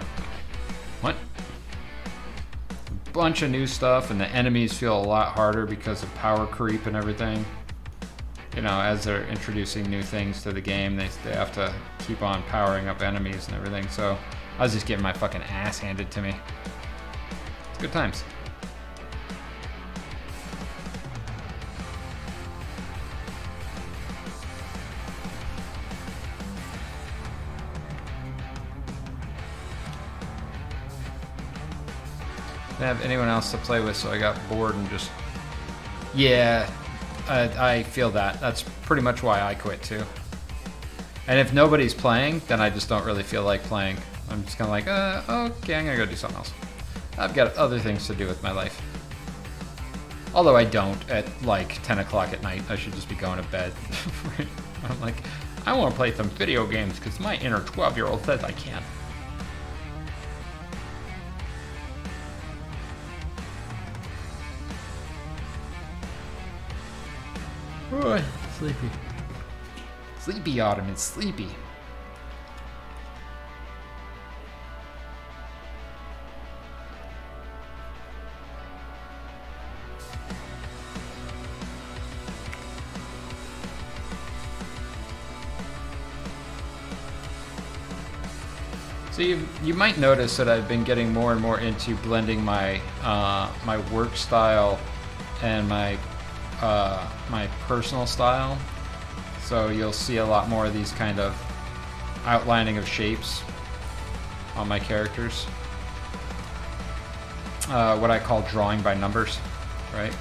what? A bunch of new stuff, and the enemies feel a lot harder because of power creep and everything. You know, as they're introducing new things to the game, they have to keep on powering up enemies and everything. So I was just getting my fucking ass handed to me. It's good times. Didn't have anyone else to play with, so I got bored and just... Yeah, I feel that. That's pretty much why I quit too. And if nobody's playing, then I just don't really feel like playing. I'm just kind of like, okay, I'm gonna go do something else. I've got other things to do with my life. Although I don't at like 10 o'clock at night. I should just be going to bed. I'm like, I want to play some video games because my inner 12-year-old says I can. Oh, sleepy. Sleepy, Autumn. It's sleepy. So you might notice that I've been getting more and more into blending my my work style and my personal style. So you'll see a lot more of these kind of outlining of shapes on my characters. What I call drawing by numbers, right?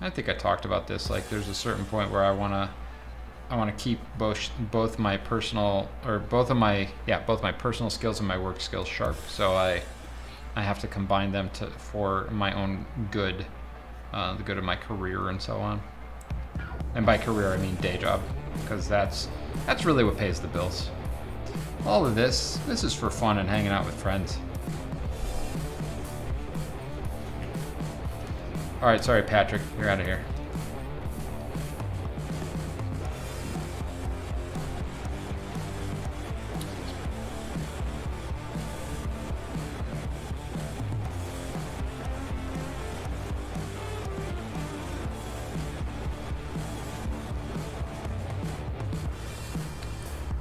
I think I talked about this. Like, there's a certain point where I wanna keep both my personal both my personal skills and my work skills sharp. So I have to combine them for my own good, the good of my career and so on. And by career I mean day job, because that's really what pays the bills. All of this is for fun and hanging out with friends. All right, sorry, Patrick, you're out of here.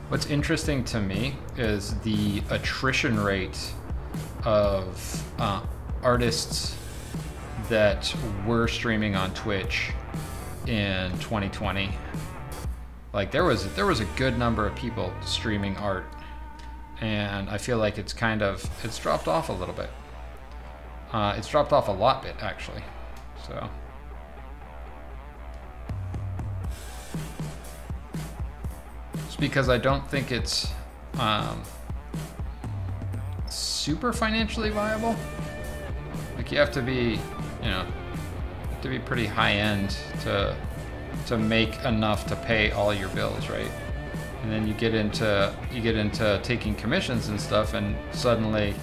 What's interesting to me is the attrition rate of artists that were streaming on Twitch in 2020. Like there was a good number of people streaming art, and I feel like it's dropped off a little bit. It's dropped off a lot bit actually. So it's because I don't think it's super financially viable. Like you have to be, pretty high end to make enough to pay all your bills, right? And then you get into taking commissions and stuff, and suddenly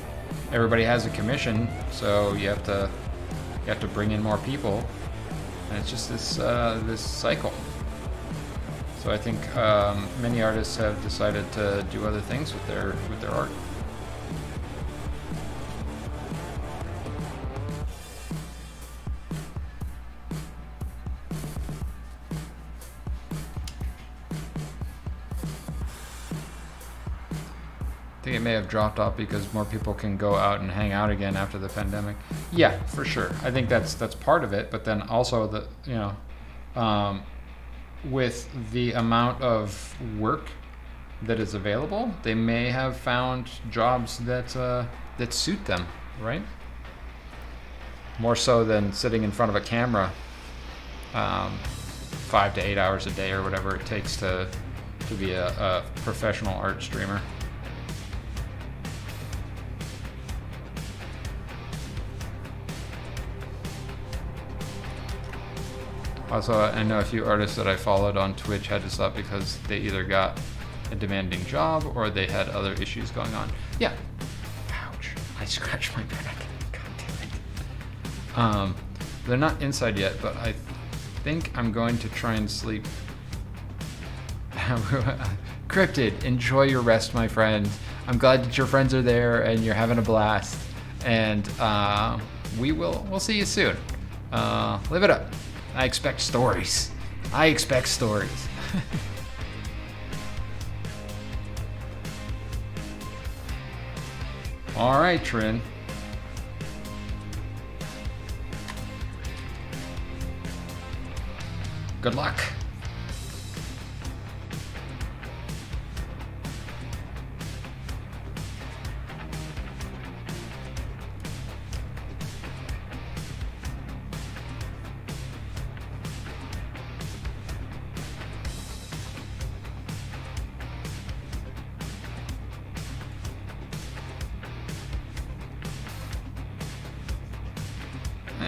everybody has a commission, so you have to bring in more people, and it's just this cycle. So I think many artists have decided to do other things with their art. I think it may have dropped off because more people can go out and hang out again after the pandemic. Yeah, for sure. I think that's part of it, but then also with the amount of work that is available, they may have found jobs that suit them, right? More so than sitting in front of a camera 5 to 8 hours a day or whatever it takes to be a professional art streamer. Also, I know a few artists that I followed on Twitch had to stop because they either got a demanding job or they had other issues going on. Yeah. Ouch. I scratched my back. God damn it. They're not inside yet, but I think I'm going to try and sleep. Cryptid, enjoy your rest, my friend. I'm glad that your friends are there and you're having a blast. And we'll see you soon. Live it up. I expect stories. All right, Trin. Good luck.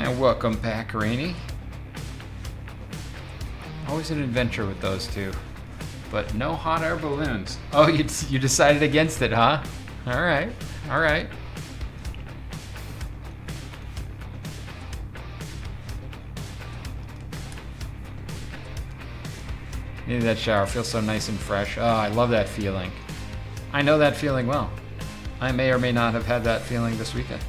And welcome back, Rainy. Always an adventure with those two. But no hot air balloons. Oh, you decided against it, huh? Alright, alright. Needed that shower. Feels so nice and fresh. Oh, I love that feeling. I know that feeling well. I may or may not have had that feeling this weekend.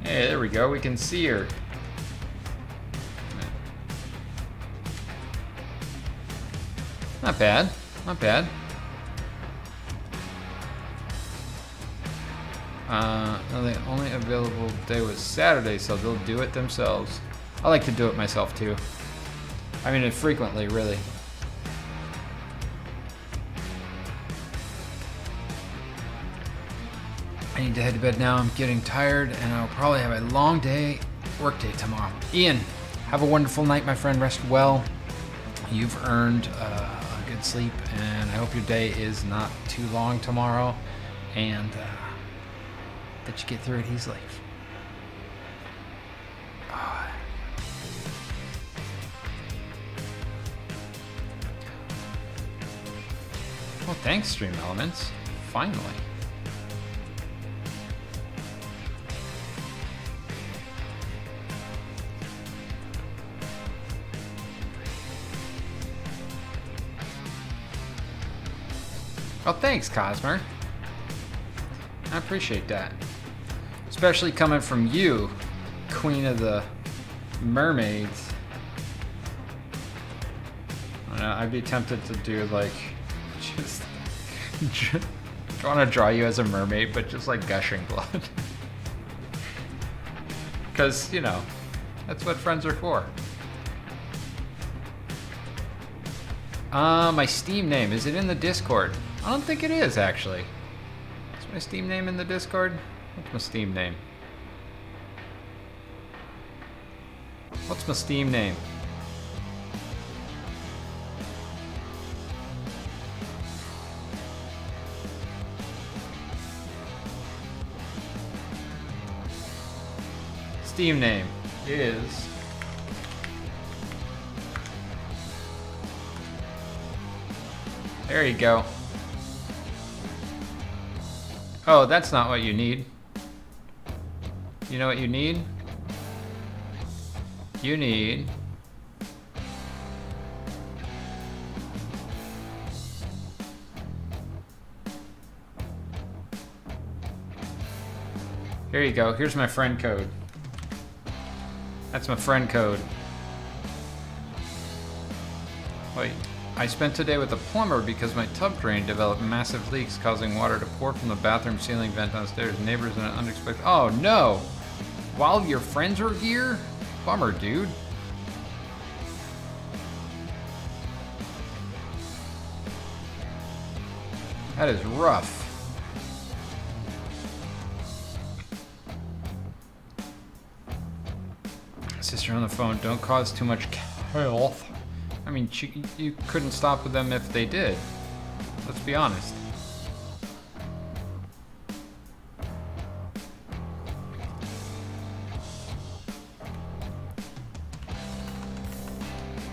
Hey, there we go. We can see her. Not bad. Not bad. No, the only available day was Saturday, so they'll do it themselves. I like to do it myself too. I mean, frequently, really. I need to head to bed now. I'm getting tired, and I'll probably have a long work day tomorrow. Ian, have a wonderful night, my friend. Rest well. You've earned a good sleep, and I hope your day is not too long tomorrow, and that you get through it easily. Well, thanks, Stream Elements. Finally. Oh, thanks, Cosmer. I appreciate that. Especially coming from you, Queen of the Mermaids. I don't know, I'd be tempted to do, like, just... I want to draw you as a mermaid, but just, like, gushing blood. Because, you know, that's what friends are for. My Steam name, is it in the Discord? I don't think it is, actually. Is my Steam name in the Discord? What's my Steam name? What's my Steam name? Steam name is... There you go. Oh, that's not what you need. You know what you need? You need... Here you go. Here's my friend code. That's my friend code. Wait. I spent today with a plumber because my tub drain developed massive leaks, causing water to pour from the bathroom ceiling vent downstairs. Neighbors in an unexpected... Oh, no! While your friends are here? Bummer, dude. That is rough. Sister on the phone, don't cause too much chaos. I mean, you couldn't stop with them if they did. Let's be honest.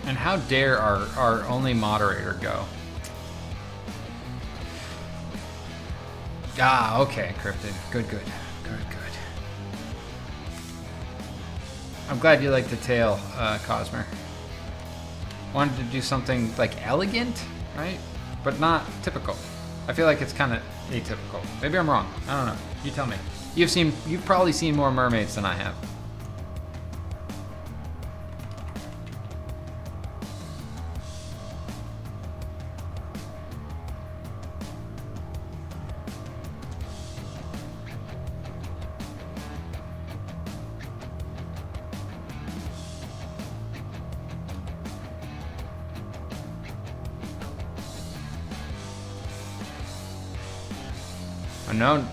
And how dare our only moderator go? Ah, okay, Cryptid. Good. I'm glad you like the tail, Cosmer. Wanted to do something like elegant, right? But not typical. I feel like it's kind of atypical. Maybe I'm wrong. I don't know. You tell me. You've probably seen more mermaids than I have. Unknown.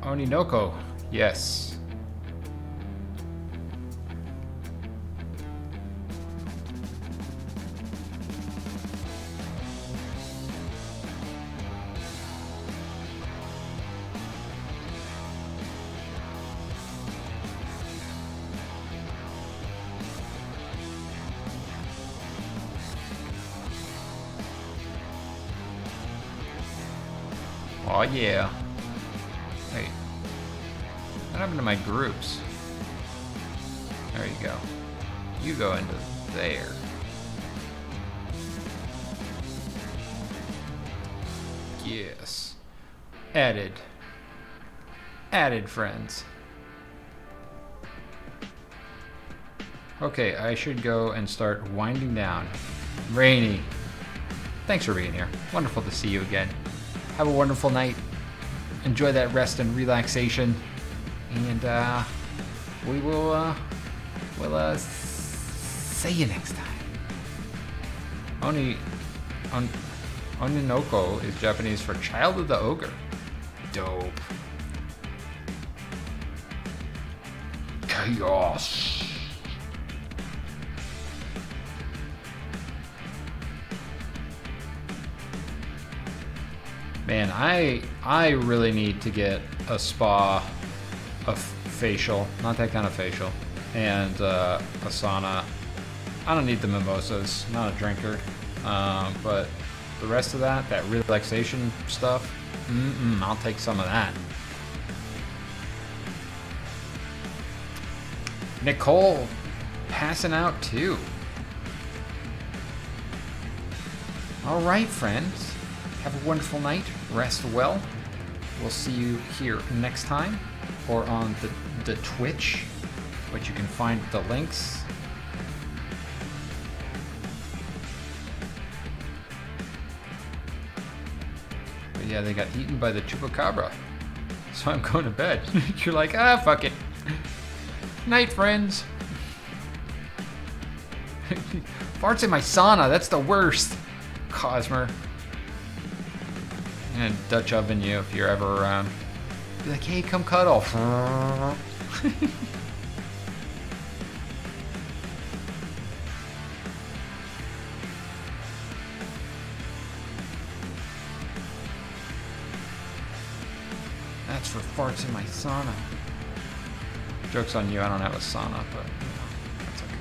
Oninoko. Yes. Oh yeah. Wait. What happened to my groups? There you go. You go into there. Yes. Added. Added friends. Okay, I should go and start winding down. Rainy. Thanks for being here. Wonderful to see you again. Have a wonderful night. Enjoy that rest and relaxation. And we will see you next time. Oninoko is Japanese for child of the ogre. Dope. Chaos. Man, I really need to get a spa, a facial, not that kind of facial, and a sauna. I don't need the mimosas, not a drinker, but the rest of that relaxation stuff, I'll take some of that. Nicole passing out too. All right, friends. Have a wonderful night. Rest well. We'll see you here next time, or on the Twitch, which you can find the links. But yeah, they got eaten by the chupacabra, so I'm going to bed. You're like, fuck it. Night, friends. Farts in my sauna. That's the worst. Cosmer. And Dutch oven you if you're ever around. Be like, hey, come cuddle. That's for farts in my sauna. Joke's on you, I don't have a sauna, but you know, that's okay.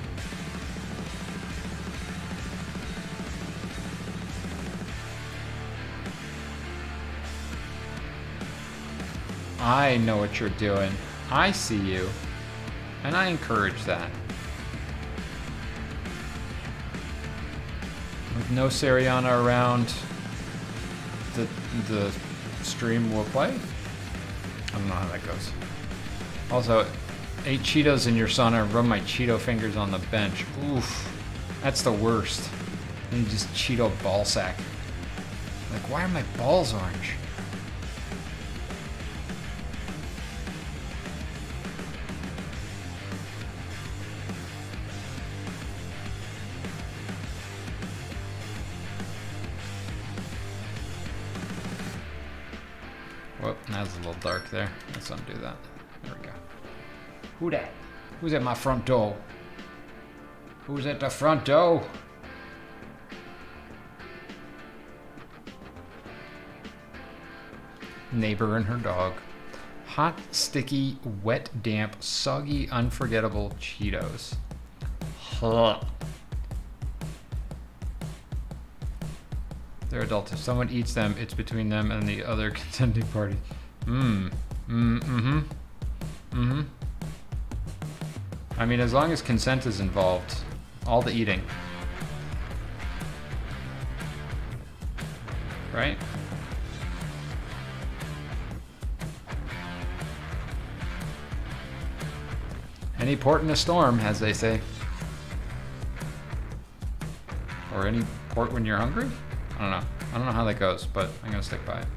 I know what you're doing. I see you. And I encourage that. With no Seriana around, the stream will play. I don't know how that goes. Also, ate Cheetos in your sauna and rub my Cheeto fingers on the bench. Oof. That's the worst. And you just Cheeto ball sack. Like, why are my balls orange? Whoop, that's a little dark there. Let's undo that. There we go. Who that? Who's at my front door? Who's at the front door? Neighbor and her dog. Hot, sticky, wet, damp, soggy, unforgettable Cheetos. Huh. They're adults. If someone eats them, it's between them and the other contending party. I mean, as long as consent is involved, all the eating. Right? Any port in a storm, as they say. Or any port when you're hungry? I don't know. I don't know how that goes, but I'm gonna stick by it.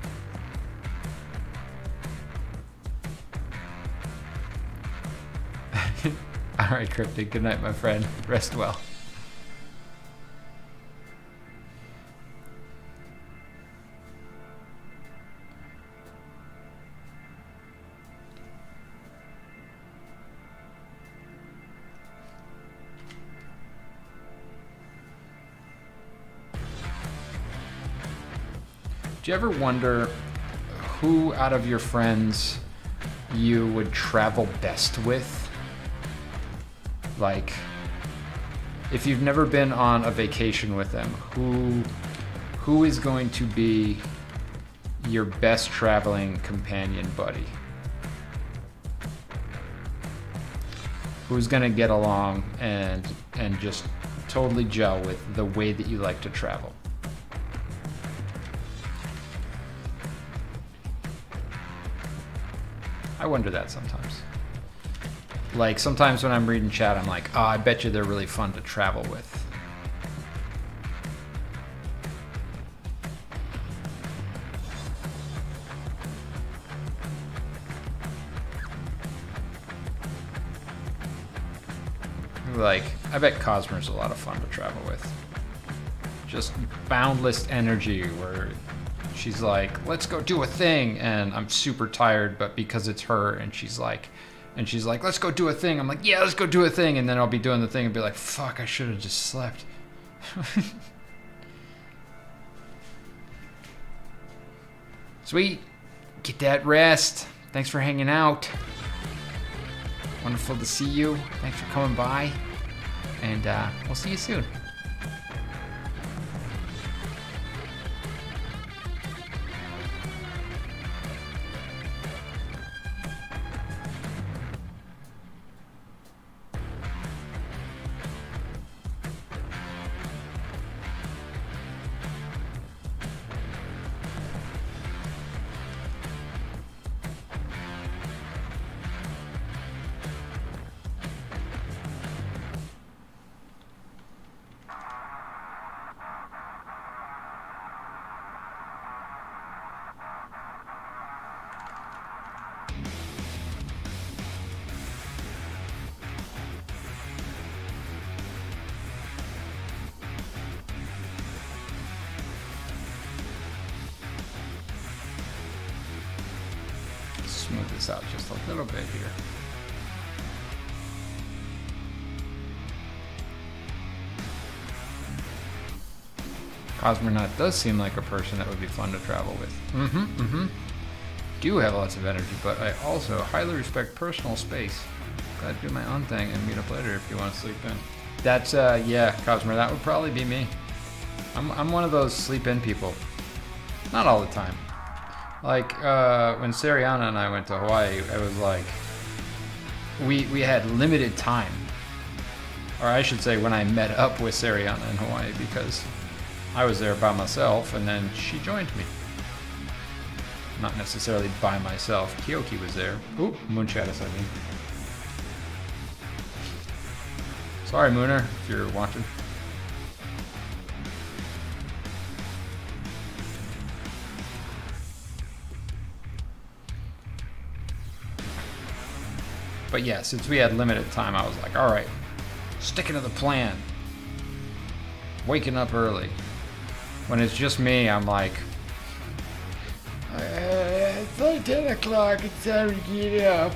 Alright, Cryptic. Good night, my friend. Rest well. Do you ever wonder who out of your friends you would travel best with? Like, if you've never been on a vacation with them, who is going to be your best traveling companion buddy? Who's gonna get along and just totally gel with the way that you like to travel? I wonder that sometimes. Like, sometimes when I'm reading chat, I'm like, oh, I bet you they're really fun to travel with. Like, I bet Cosmer's a lot of fun to travel with. Just boundless energy where she's like, let's go do a thing, and I'm super tired, but because it's her, and she's like, let's go do a thing. I'm like, yeah, let's go do a thing, and then I'll be doing the thing and be like, fuck, I should have just slept. Sweet, get that rest. Thanks for hanging out. Wonderful to see you. Thanks for coming by, and we'll see you soon. Smooth this out just a little bit here. Cosmonaut does seem like a person that would be fun to travel with. Do have lots of energy, but I also highly respect personal space. Glad to do my own thing and meet up later if you want to sleep in. That's, yeah, Cosmo, that would probably be me. I'm one of those sleep in people. Not all the time. Like, when Sariana and I went to Hawaii, it was like, we had limited time. Or I should say, when I met up with Sariana in Hawaii, because I was there by myself, and then she joined me. Not necessarily by myself. Kyoki was there. Ooh, Moonshadows, I mean. Sorry, Mooner, if you're watching. But yeah, since we had limited time, I was like, all right, sticking to the plan. Waking up early. When it's just me, I'm like, it's like 10 o'clock, it's time to get up.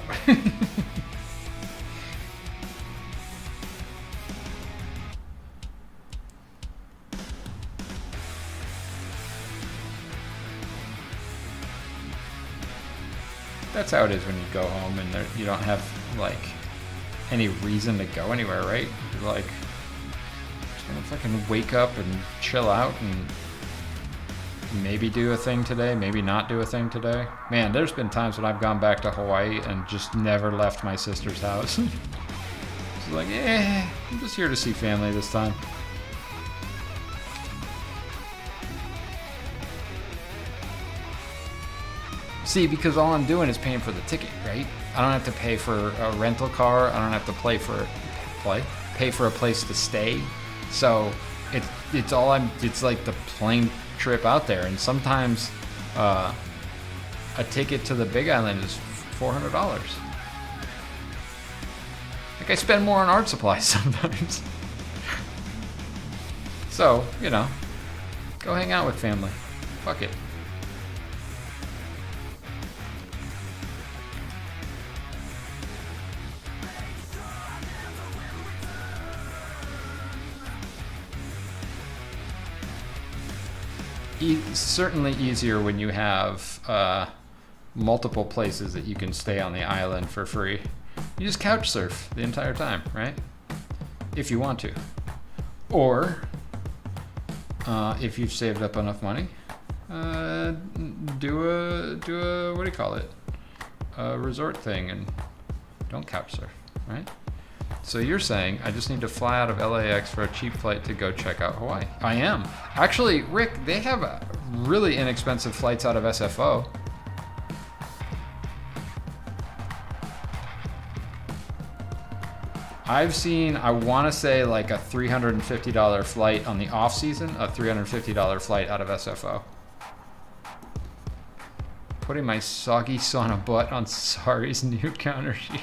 That's how it is when you go home and you don't have, like, any reason to go anywhere, right? You're like, just gonna fucking wake up and chill out and maybe do a thing today, maybe not do a thing today. Man, there's been times when I've gone back to Hawaii and just never left my sister's house. She's like, I'm just here to see family this time. See, because all I'm doing is paying for the ticket, right? I don't have to pay for a rental car. I don't have to pay for a place to stay. So it's like the plane trip out there. And sometimes a ticket to the Big Island is $400. Like, I spend more on art supplies sometimes. So, you know, go hang out with family. Fuck it. certainly easier when you have multiple places that you can stay on the island for free. You just couch surf the entire time, right? If you want to. Or, if you've saved up enough money, do a what do you call it? A resort thing and don't couch surf, right? So you're saying I just need to fly out of LAX for a cheap flight to go check out Hawaii. I am. Actually, Rick, they have really inexpensive flights out of SFO. I've seen, I want to say like a $350 flight on the off season, a $350 flight out of SFO. Putting my soggy sauna butt on Sari's new counter sheet.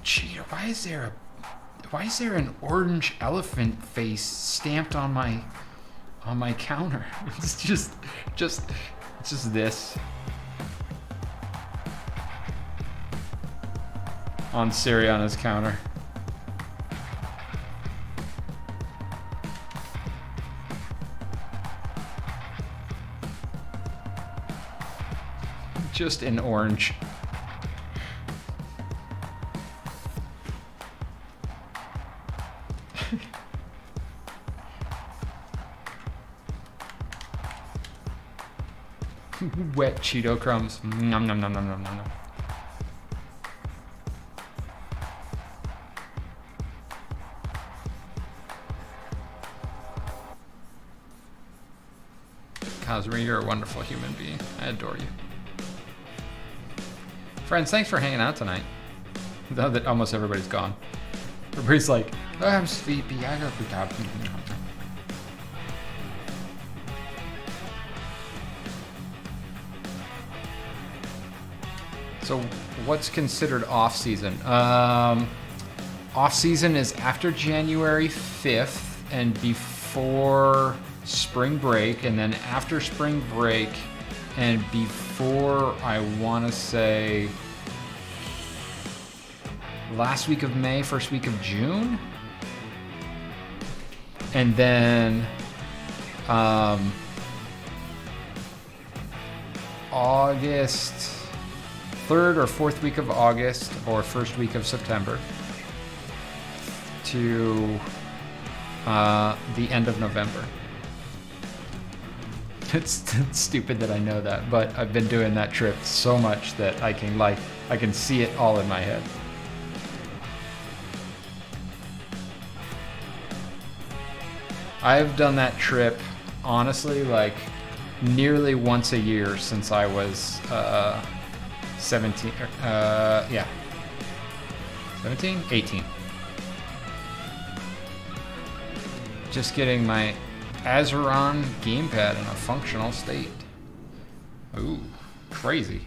Cheetah, why is there an orange elephant face stamped on my counter? It's just this. On Siriana's counter. Just in orange. Wet Cheeto crumbs. Nom nom nom nom nom nom. Cosmo, you're a wonderful human being. I adore you. Friends, thanks for hanging out tonight. Now that almost everybody's gone. Everybody's like, oh, I'm sleepy. I gotta be up. So what's considered off-season? Off-season is after January 5th and before spring break, and then after spring break and before, I want to say, last week of May, first week of June. And then August, third or fourth week of August or first week of September to the end of November. It's stupid that I know that, but I've been doing that trip so much that I can see it all in my head. I've done that trip, honestly, like nearly once a year since I was 17, 18. Just getting my Azeron gamepad in a functional state. Ooh, crazy.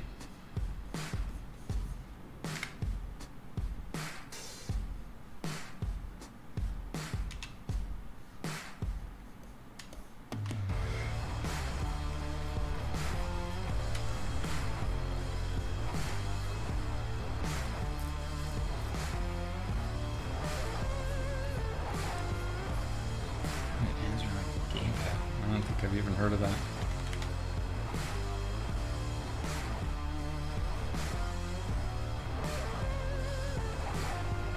Have you even heard of that?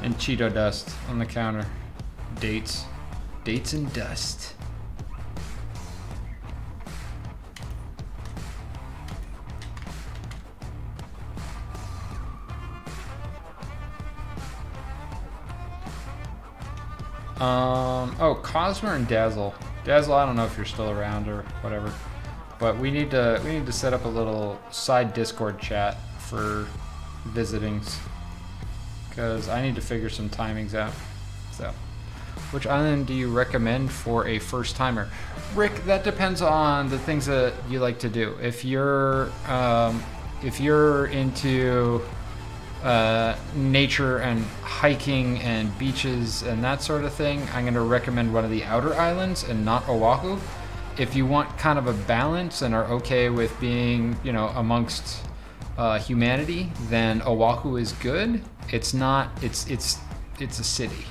And Cheeto dust on the counter. Dates and dust. Oh, Cosmo and Dazzle. Dazzle, I don't know if you're still around or whatever, but we need to set up a little side Discord chat for visitings, because I need to figure some timings out. So, which island do you recommend for a first timer? Rick, that depends on the things that you like to do. If you're into nature and hiking and beaches and that sort of thing, I'm going to recommend one of the outer islands and not Oahu. If you want kind of a balance and are okay with being, amongst humanity, then Oahu is good. It's not. It's a city.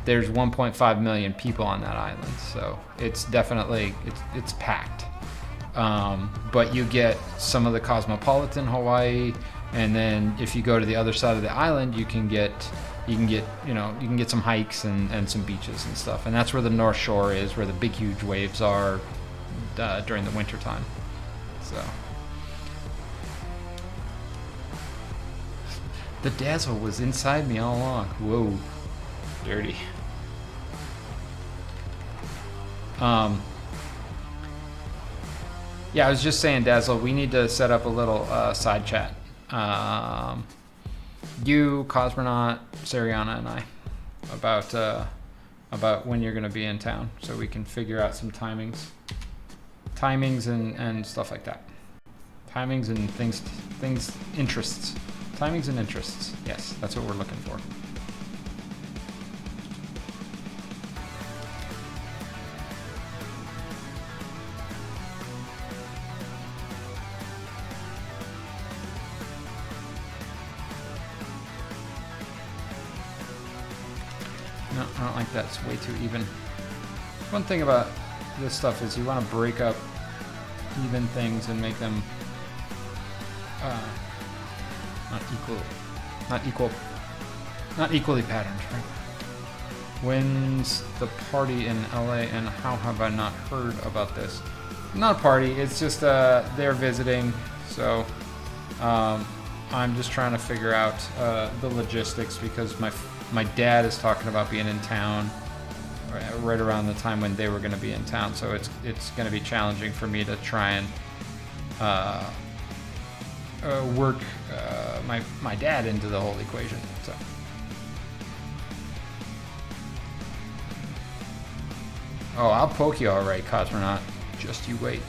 there's 1.5 million people on that island, so it's definitely it's packed. But you get some of the cosmopolitan Hawaii, and then if you go to the other side of the island, you can get some hikes and some beaches and stuff, and that's where the North Shore is, where the big huge waves are during the winter time. So the dazzle was inside me all along. Whoa, dirty. Yeah, I was just saying, Dazzle, we need to set up a little side chat. You, Cosmonaut, Sariana, and I about when you're going to be in town, so we can figure out some timings and stuff like that. Timings and things, interests. Timings and interests. Yes, that's what we're looking for. No, I don't like that. It's way too even. One thing about this stuff is you want to break up even things and make them not equally patterned, right? When's the party in LA, and how have I not heard about this? Not a party, it's just they're visiting, so I'm just trying to figure out the logistics, because my dad is talking about being in town right around the time when they were going to be in town, so it's going to be challenging for me to try and work my dad into the whole equation. So I'll poke you all right, Cosmonaut. Just you wait.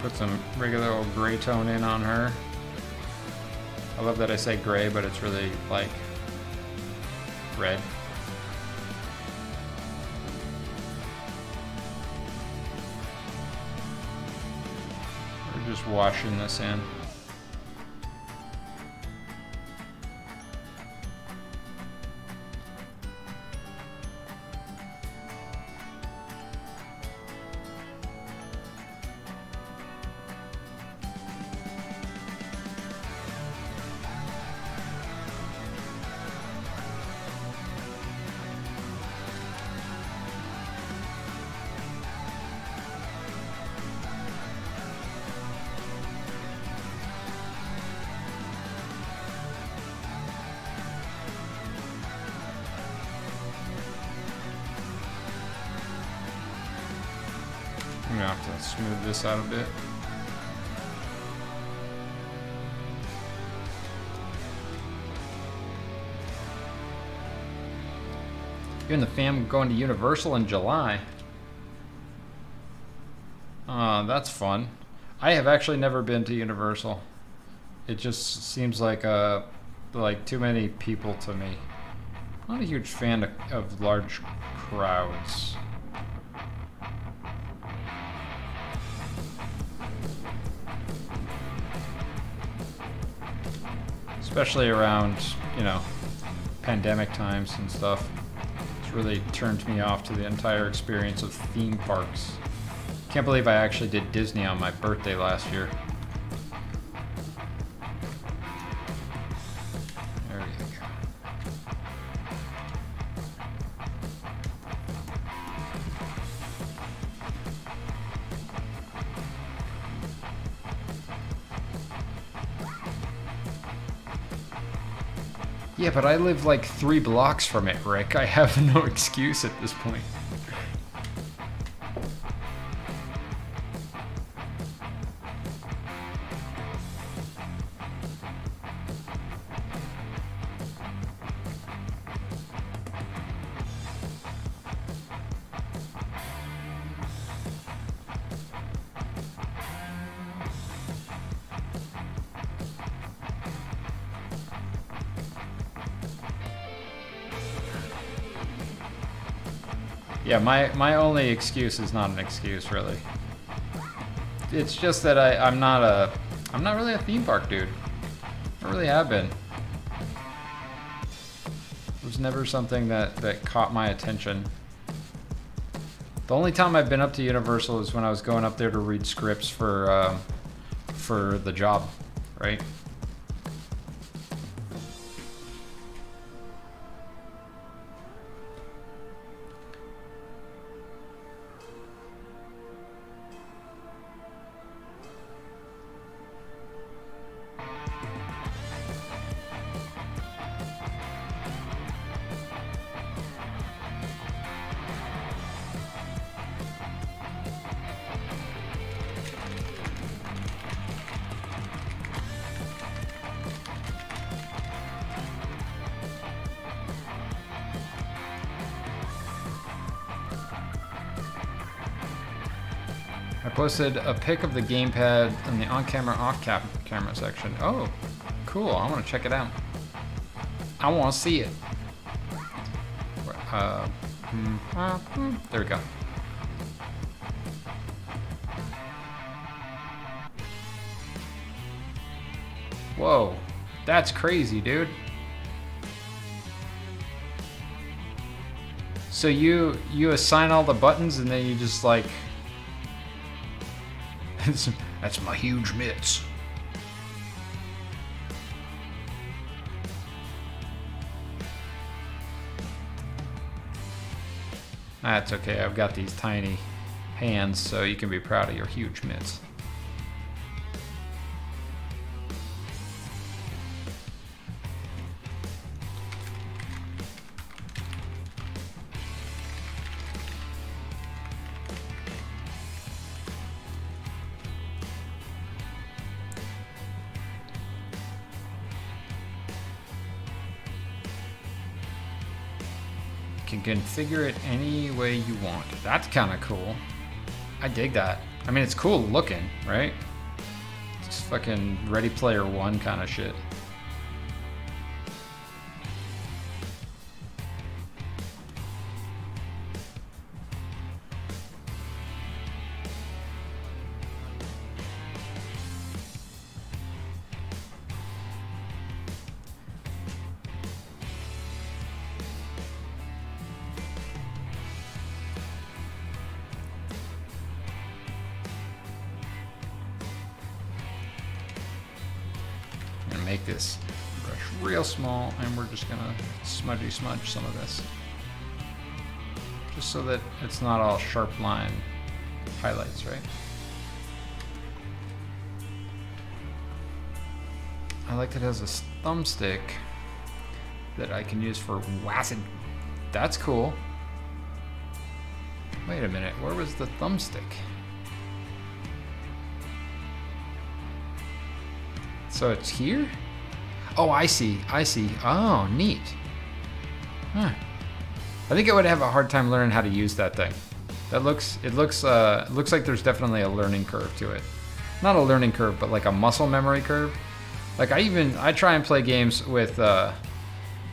Put some regular old gray tone in on her. I love that I say gray, but it's really like red. We're just washing this in. I'm gonna have to smooth this out a bit. You and the fam going to Universal in July. That's fun. I have actually never been to Universal. It just seems like too many people to me. I'm not a huge fan of large crowds. Especially around, pandemic times and stuff. It's really turned me off to the entire experience of theme parks. Can't believe I actually did Disney on my birthday last year. There you go. Yeah, but I live like 3 blocks from it, Rick. I have no excuse at this point. Yeah, my only excuse is not an excuse, really. It's just that I'm not really a theme park dude. I really have been. It was never something that caught my attention. The only time I've been up to Universal is when I was going up there to read scripts for the job, right? I posted a pic of the gamepad in the on-camera, off-camera section. Oh, cool. I want to check it out. I want to see it. There we go. Whoa, that's crazy, dude. So you assign all the buttons and then you just like... That's my huge mitts. That's okay, I've got these tiny hands, so you can be proud of your huge mitts. You can configure it any way you want. That's kind of cool. I dig that. I mean, it's cool looking, right? It's fucking Ready Player One kind of shit. Make this brush real small, and we're just gonna smudge some of this, just so that it's not all sharp line highlights, right? I like that it has a thumbstick that I can use for WASD. That's cool. Wait a minute, where was the thumbstick? So it's here? Oh, I see. Oh, neat. Huh. I think I would have a hard time learning how to use that thing. It looks like there's definitely a learning curve to it. Not a learning curve, but like a muscle memory curve. Like I try and play games with a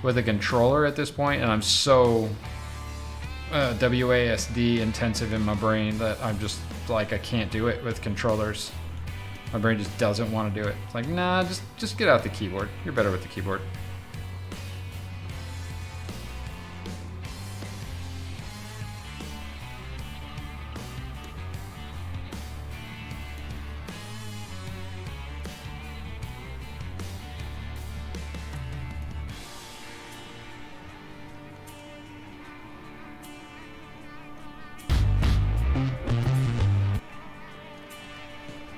controller at this point, and I'm so WASD intensive in my brain that I'm just like I can't do it with controllers. My brain just doesn't want to do it. It's like, nah, just get out the keyboard. You're better with the keyboard.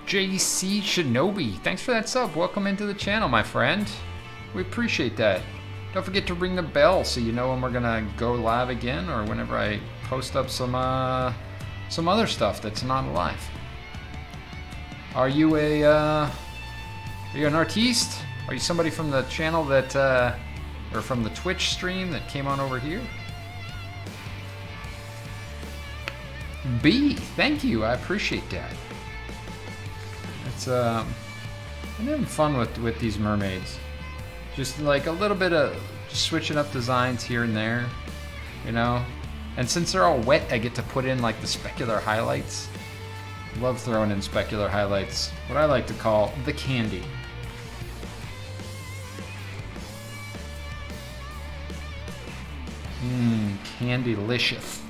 JC Shinobi, thanks for that sub. Welcome into the channel, my friend. We appreciate that. Don't forget to ring the bell so you know when we're gonna go live again, or whenever I post up some other stuff that's not live. Are you an artiste? Are you somebody from the channel that, or from the Twitch stream that came on over here? B, thank you. I appreciate that. It's I'm having fun with these mermaids. Just like a little bit of just switching up designs here and there, you know. And since they're all wet, I get to put in like the specular highlights. Love throwing in specular highlights. What I like to call the candy. Candylicious.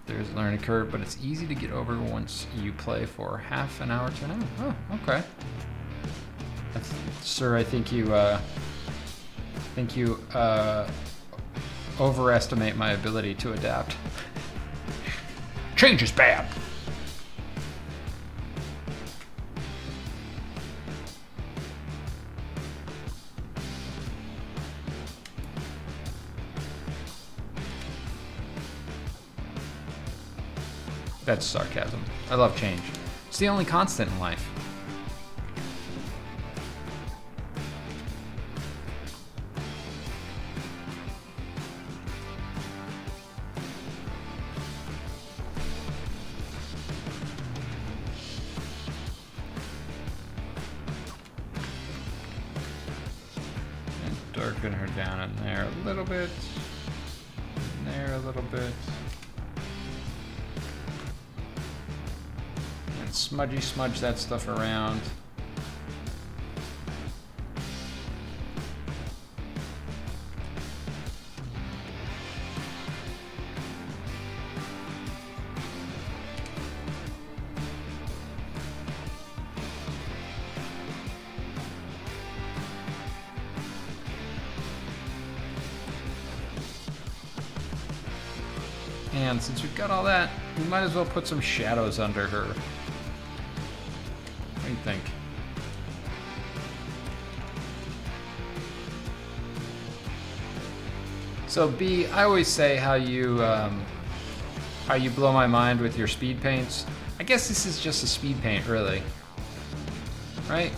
There's a learning curve, but it's easy to get over once you play for half an hour to an hour. Oh, okay. Sir, I think you overestimate my ability to adapt. Change is bad. That's sarcasm. I love change. It's the only constant in life. And darken her down in there a little bit. In there a little bit. Smudgy smudge that stuff around. And since we've got all that, we might as well put some shadows under her. What do you think? So B, I always say how you blow my mind with your speed paints. I guess this is just a speed paint, really. Right?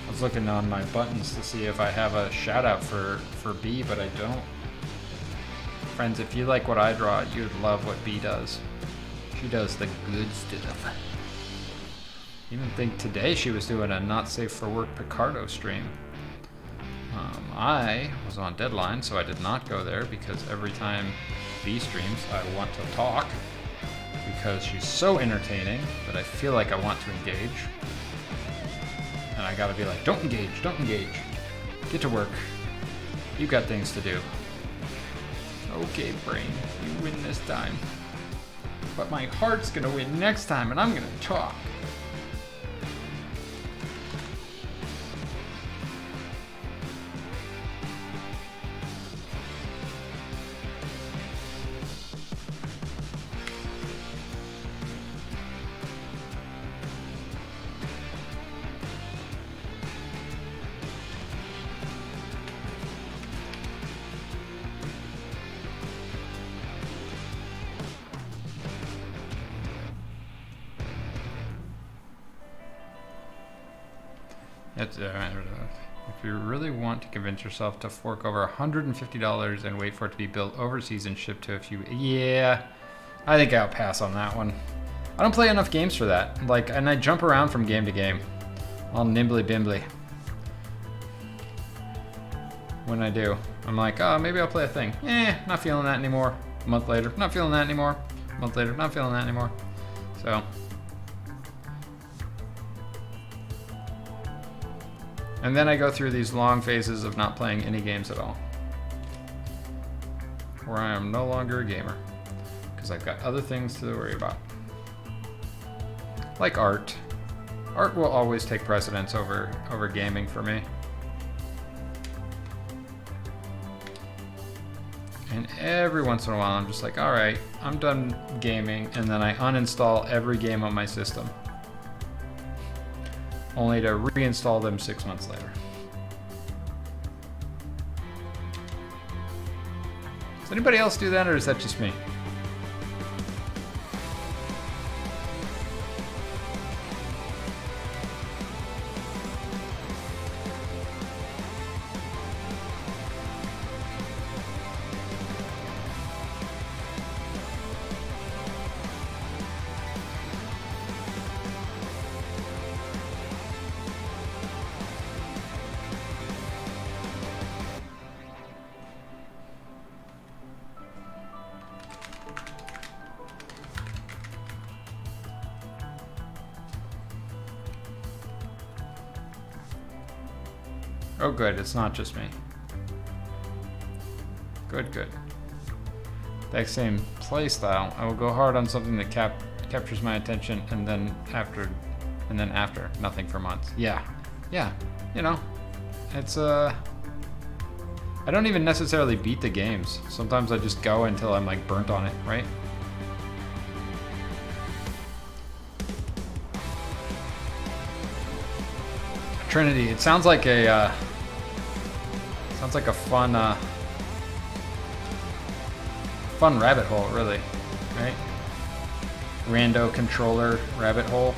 I was looking on my buttons to see if I have a shout out for B, but I don't. Friends, if you like what I draw, you'd love what B does. She does the good stuff. Even think today she was doing a not safe for work Picardo stream. I was on deadline, so I did not go there because every time B streams, I want to talk because she's so entertaining that I feel like I want to engage. And I gotta be like, don't engage, don't engage. Get to work. You got things to do. Okay, brain, you win this time. But my heart's gonna win next time, and I'm gonna talk. If you really want to convince yourself to fork over $150 and wait for it to be built overseas and shipped to a few... Yeah, I think I'll pass on that one. I don't play enough games for that. And I jump around from game to game. All nimbly bimbly. When I do, I'm like, oh, maybe I'll play a thing. Not feeling that anymore. A month later, not feeling that anymore. A month later, not feeling that anymore. So... And then I go through these long phases of not playing any games at all. Where I am no longer a gamer. Because I've got other things to worry about. Like art. Art will always take precedence over gaming for me. And every once in a while, I'm just like, all right, I'm done gaming, and then I uninstall every game on my system, only to reinstall them 6 months later. Does anybody else do that, or is that just me? Oh good, it's not just me. Good, good. That same play style, I will go hard on something that captures my attention, and then after, nothing for months. Yeah, you know, it's I don't even necessarily beat the games. Sometimes I just go until I'm like burnt on it, right? Trinity, it sounds like a fun rabbit hole, really, right? Rando controller rabbit hole.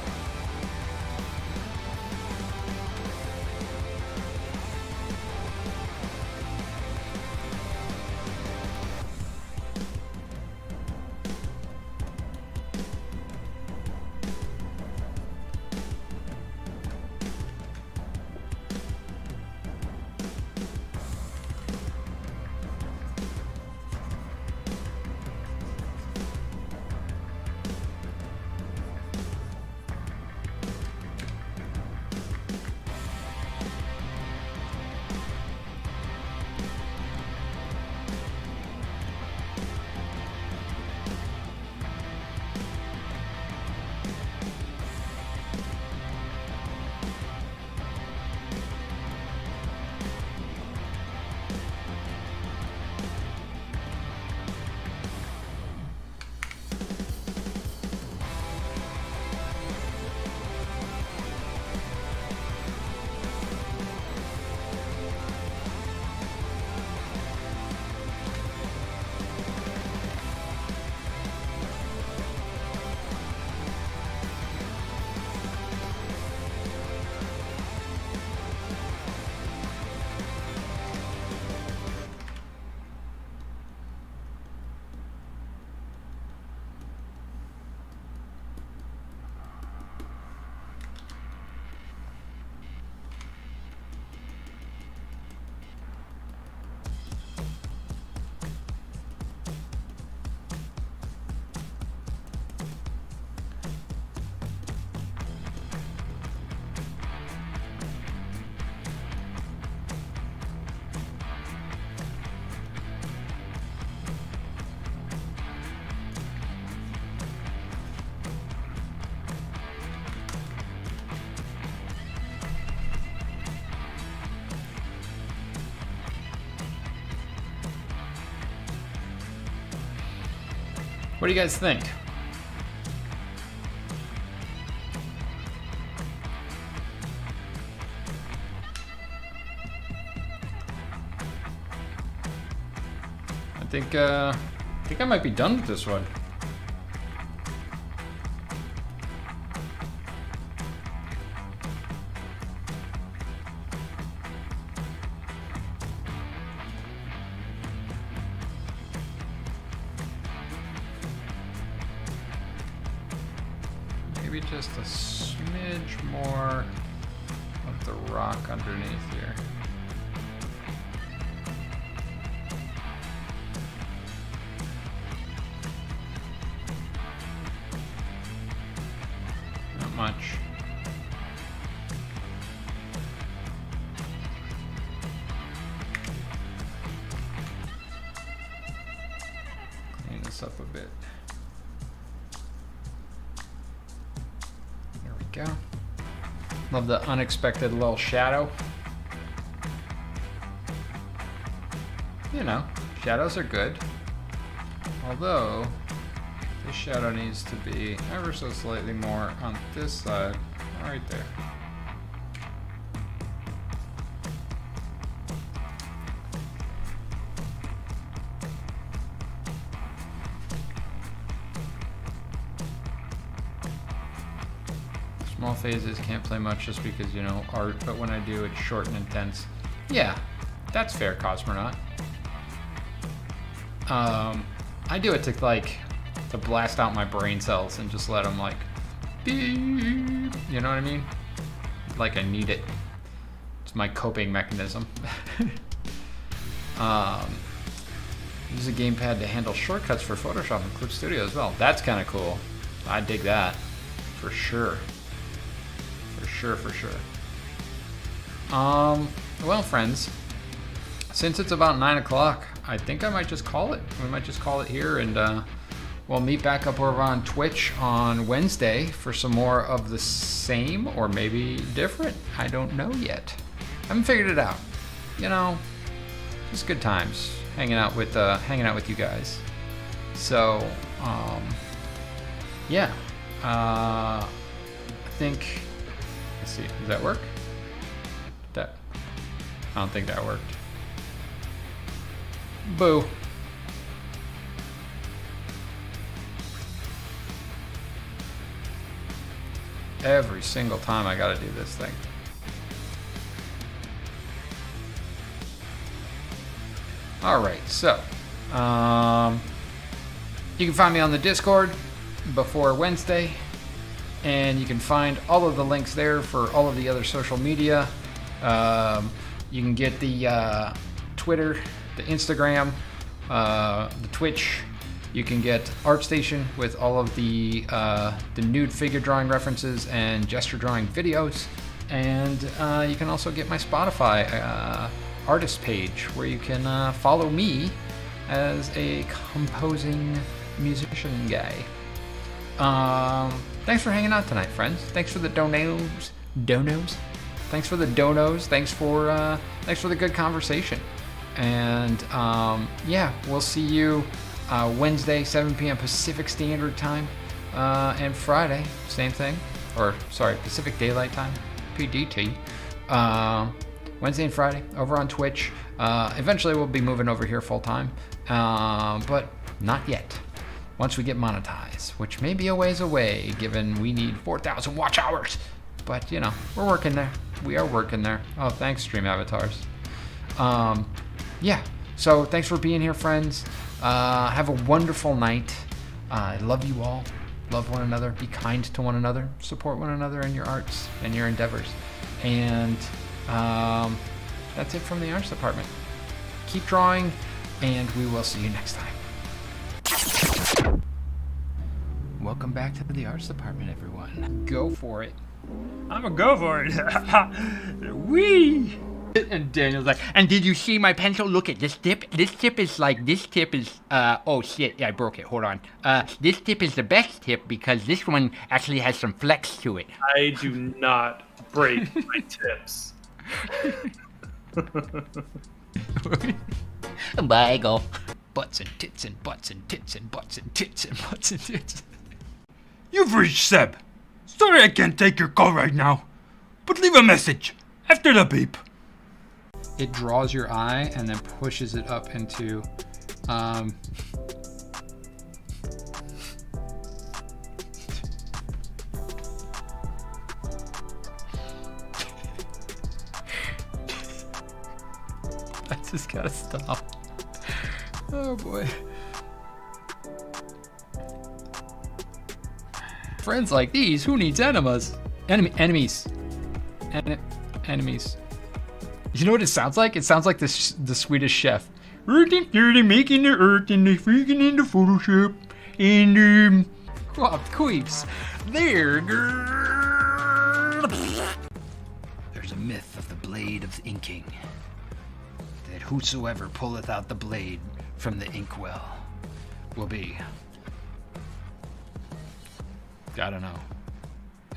What do you guys think? I think I might be done with this one. Maybe just a smidge more of the rock underneath here. Not much. Clean this up a bit. Go. Love the unexpected little shadow. You know, Shadows are good. Although, this shadow needs to be ever so slightly more on this side. Right there. Small phases, can't play much just because, you know, art, but when I do, it's short and intense. Yeah, that's fair, Cosmonaut. I do it to, like, to blast out my brain cells and just let them, like, beep, you know what I mean? Like I need it. It's my coping mechanism. Use a gamepad to handle shortcuts for Photoshop and Clip Studio as well. That's kind of cool. I dig that, for sure. For sure. Well, friends, since it's about 9 o'clock, I think I might just call it. We might just call it here, and we'll meet back up over on Twitch on Wednesday for some more of the same, or maybe different. I don't know yet. I haven't figured it out. You know, just good times hanging out with you guys. So, yeah. I think. Let's see, does that work? I don't think that worked. Boo. Every single time I gotta do this thing. Alright, so you can find me on the Discord before Wednesday. And you can find all of the links there for all of the other social media. You can get the Twitter, the Instagram, the Twitch. You can get ArtStation with all of the nude figure drawing references and gesture drawing videos. And you can also get my Spotify artist page where you can follow me as a composing musician guy. Thanks for hanging out tonight, friends. Thanks for the donos. Thanks for the donos. Thanks for the good conversation. And yeah, we'll see you Wednesday, 7 p.m. Pacific Standard Time, and Friday, same thing. Or sorry, Pacific Daylight Time, PDT. Wednesday and Friday over on Twitch. Eventually, we'll be moving over here full time, but not yet. Once we get monetized, which may be a ways away, given we need 4,000 watch hours. But, you know, we're working there. We are working there. Oh, thanks, Stream Avatars. Yeah, so thanks for being here, friends. Have a wonderful night. I love you all. Love one another. Be kind to one another. Support one another in your arts and your endeavors. And that's it from the arts department. Keep drawing, and we will see you next time. Welcome back to the arts department, everyone. Go for it. I'm gonna go for it. Wee! And Daniel's like, and did you see my pencil? Look at this tip. This tip is, oh shit, yeah, I broke it. Hold on. This tip is the best tip because this one actually has some flex to it. I do not break my tips. Bye, I go. Butts and tits and butts and tits and butts and tits and butts and tits. You've reached Seb. Sorry I can't take your call right now, but leave a message after the beep. It draws your eye and then pushes it up into I just gotta stop. Oh boy. Friends like these, who needs enemas? Enemies. Enemies. You know what it sounds like? It sounds like the Swedish chef. They're making the earth and they're freaking into Photoshop. And, oh, queeps. There's a myth of the blade of inking. That whosoever pulleth out the blade from the inkwell will be, I don't know,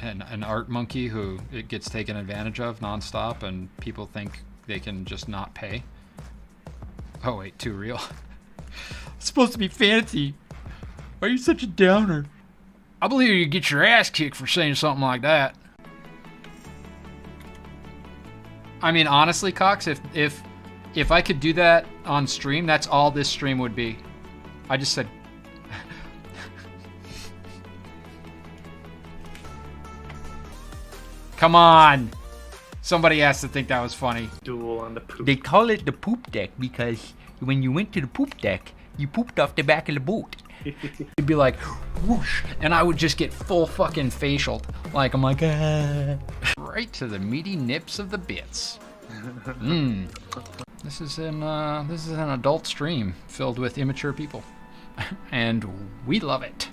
an art monkey who it gets taken advantage of nonstop and people think they can just not pay. Oh wait, too real. It's supposed to be fancy. Why are you such a downer? I believe you get your ass kicked for saying something like that. I mean, honestly, Cox, if I could do that on stream, that's all this stream would be. I just said... Come on! Somebody has to think that was funny. Duel on the poop. They call it the poop deck because when you went to the poop deck, you pooped off the back of the boat. It'd be like, whoosh, and I would just get full fucking facialed. Like, I'm like, ah. Right to the meaty nips of the bits. This is an adult stream filled with immature people. And we love it.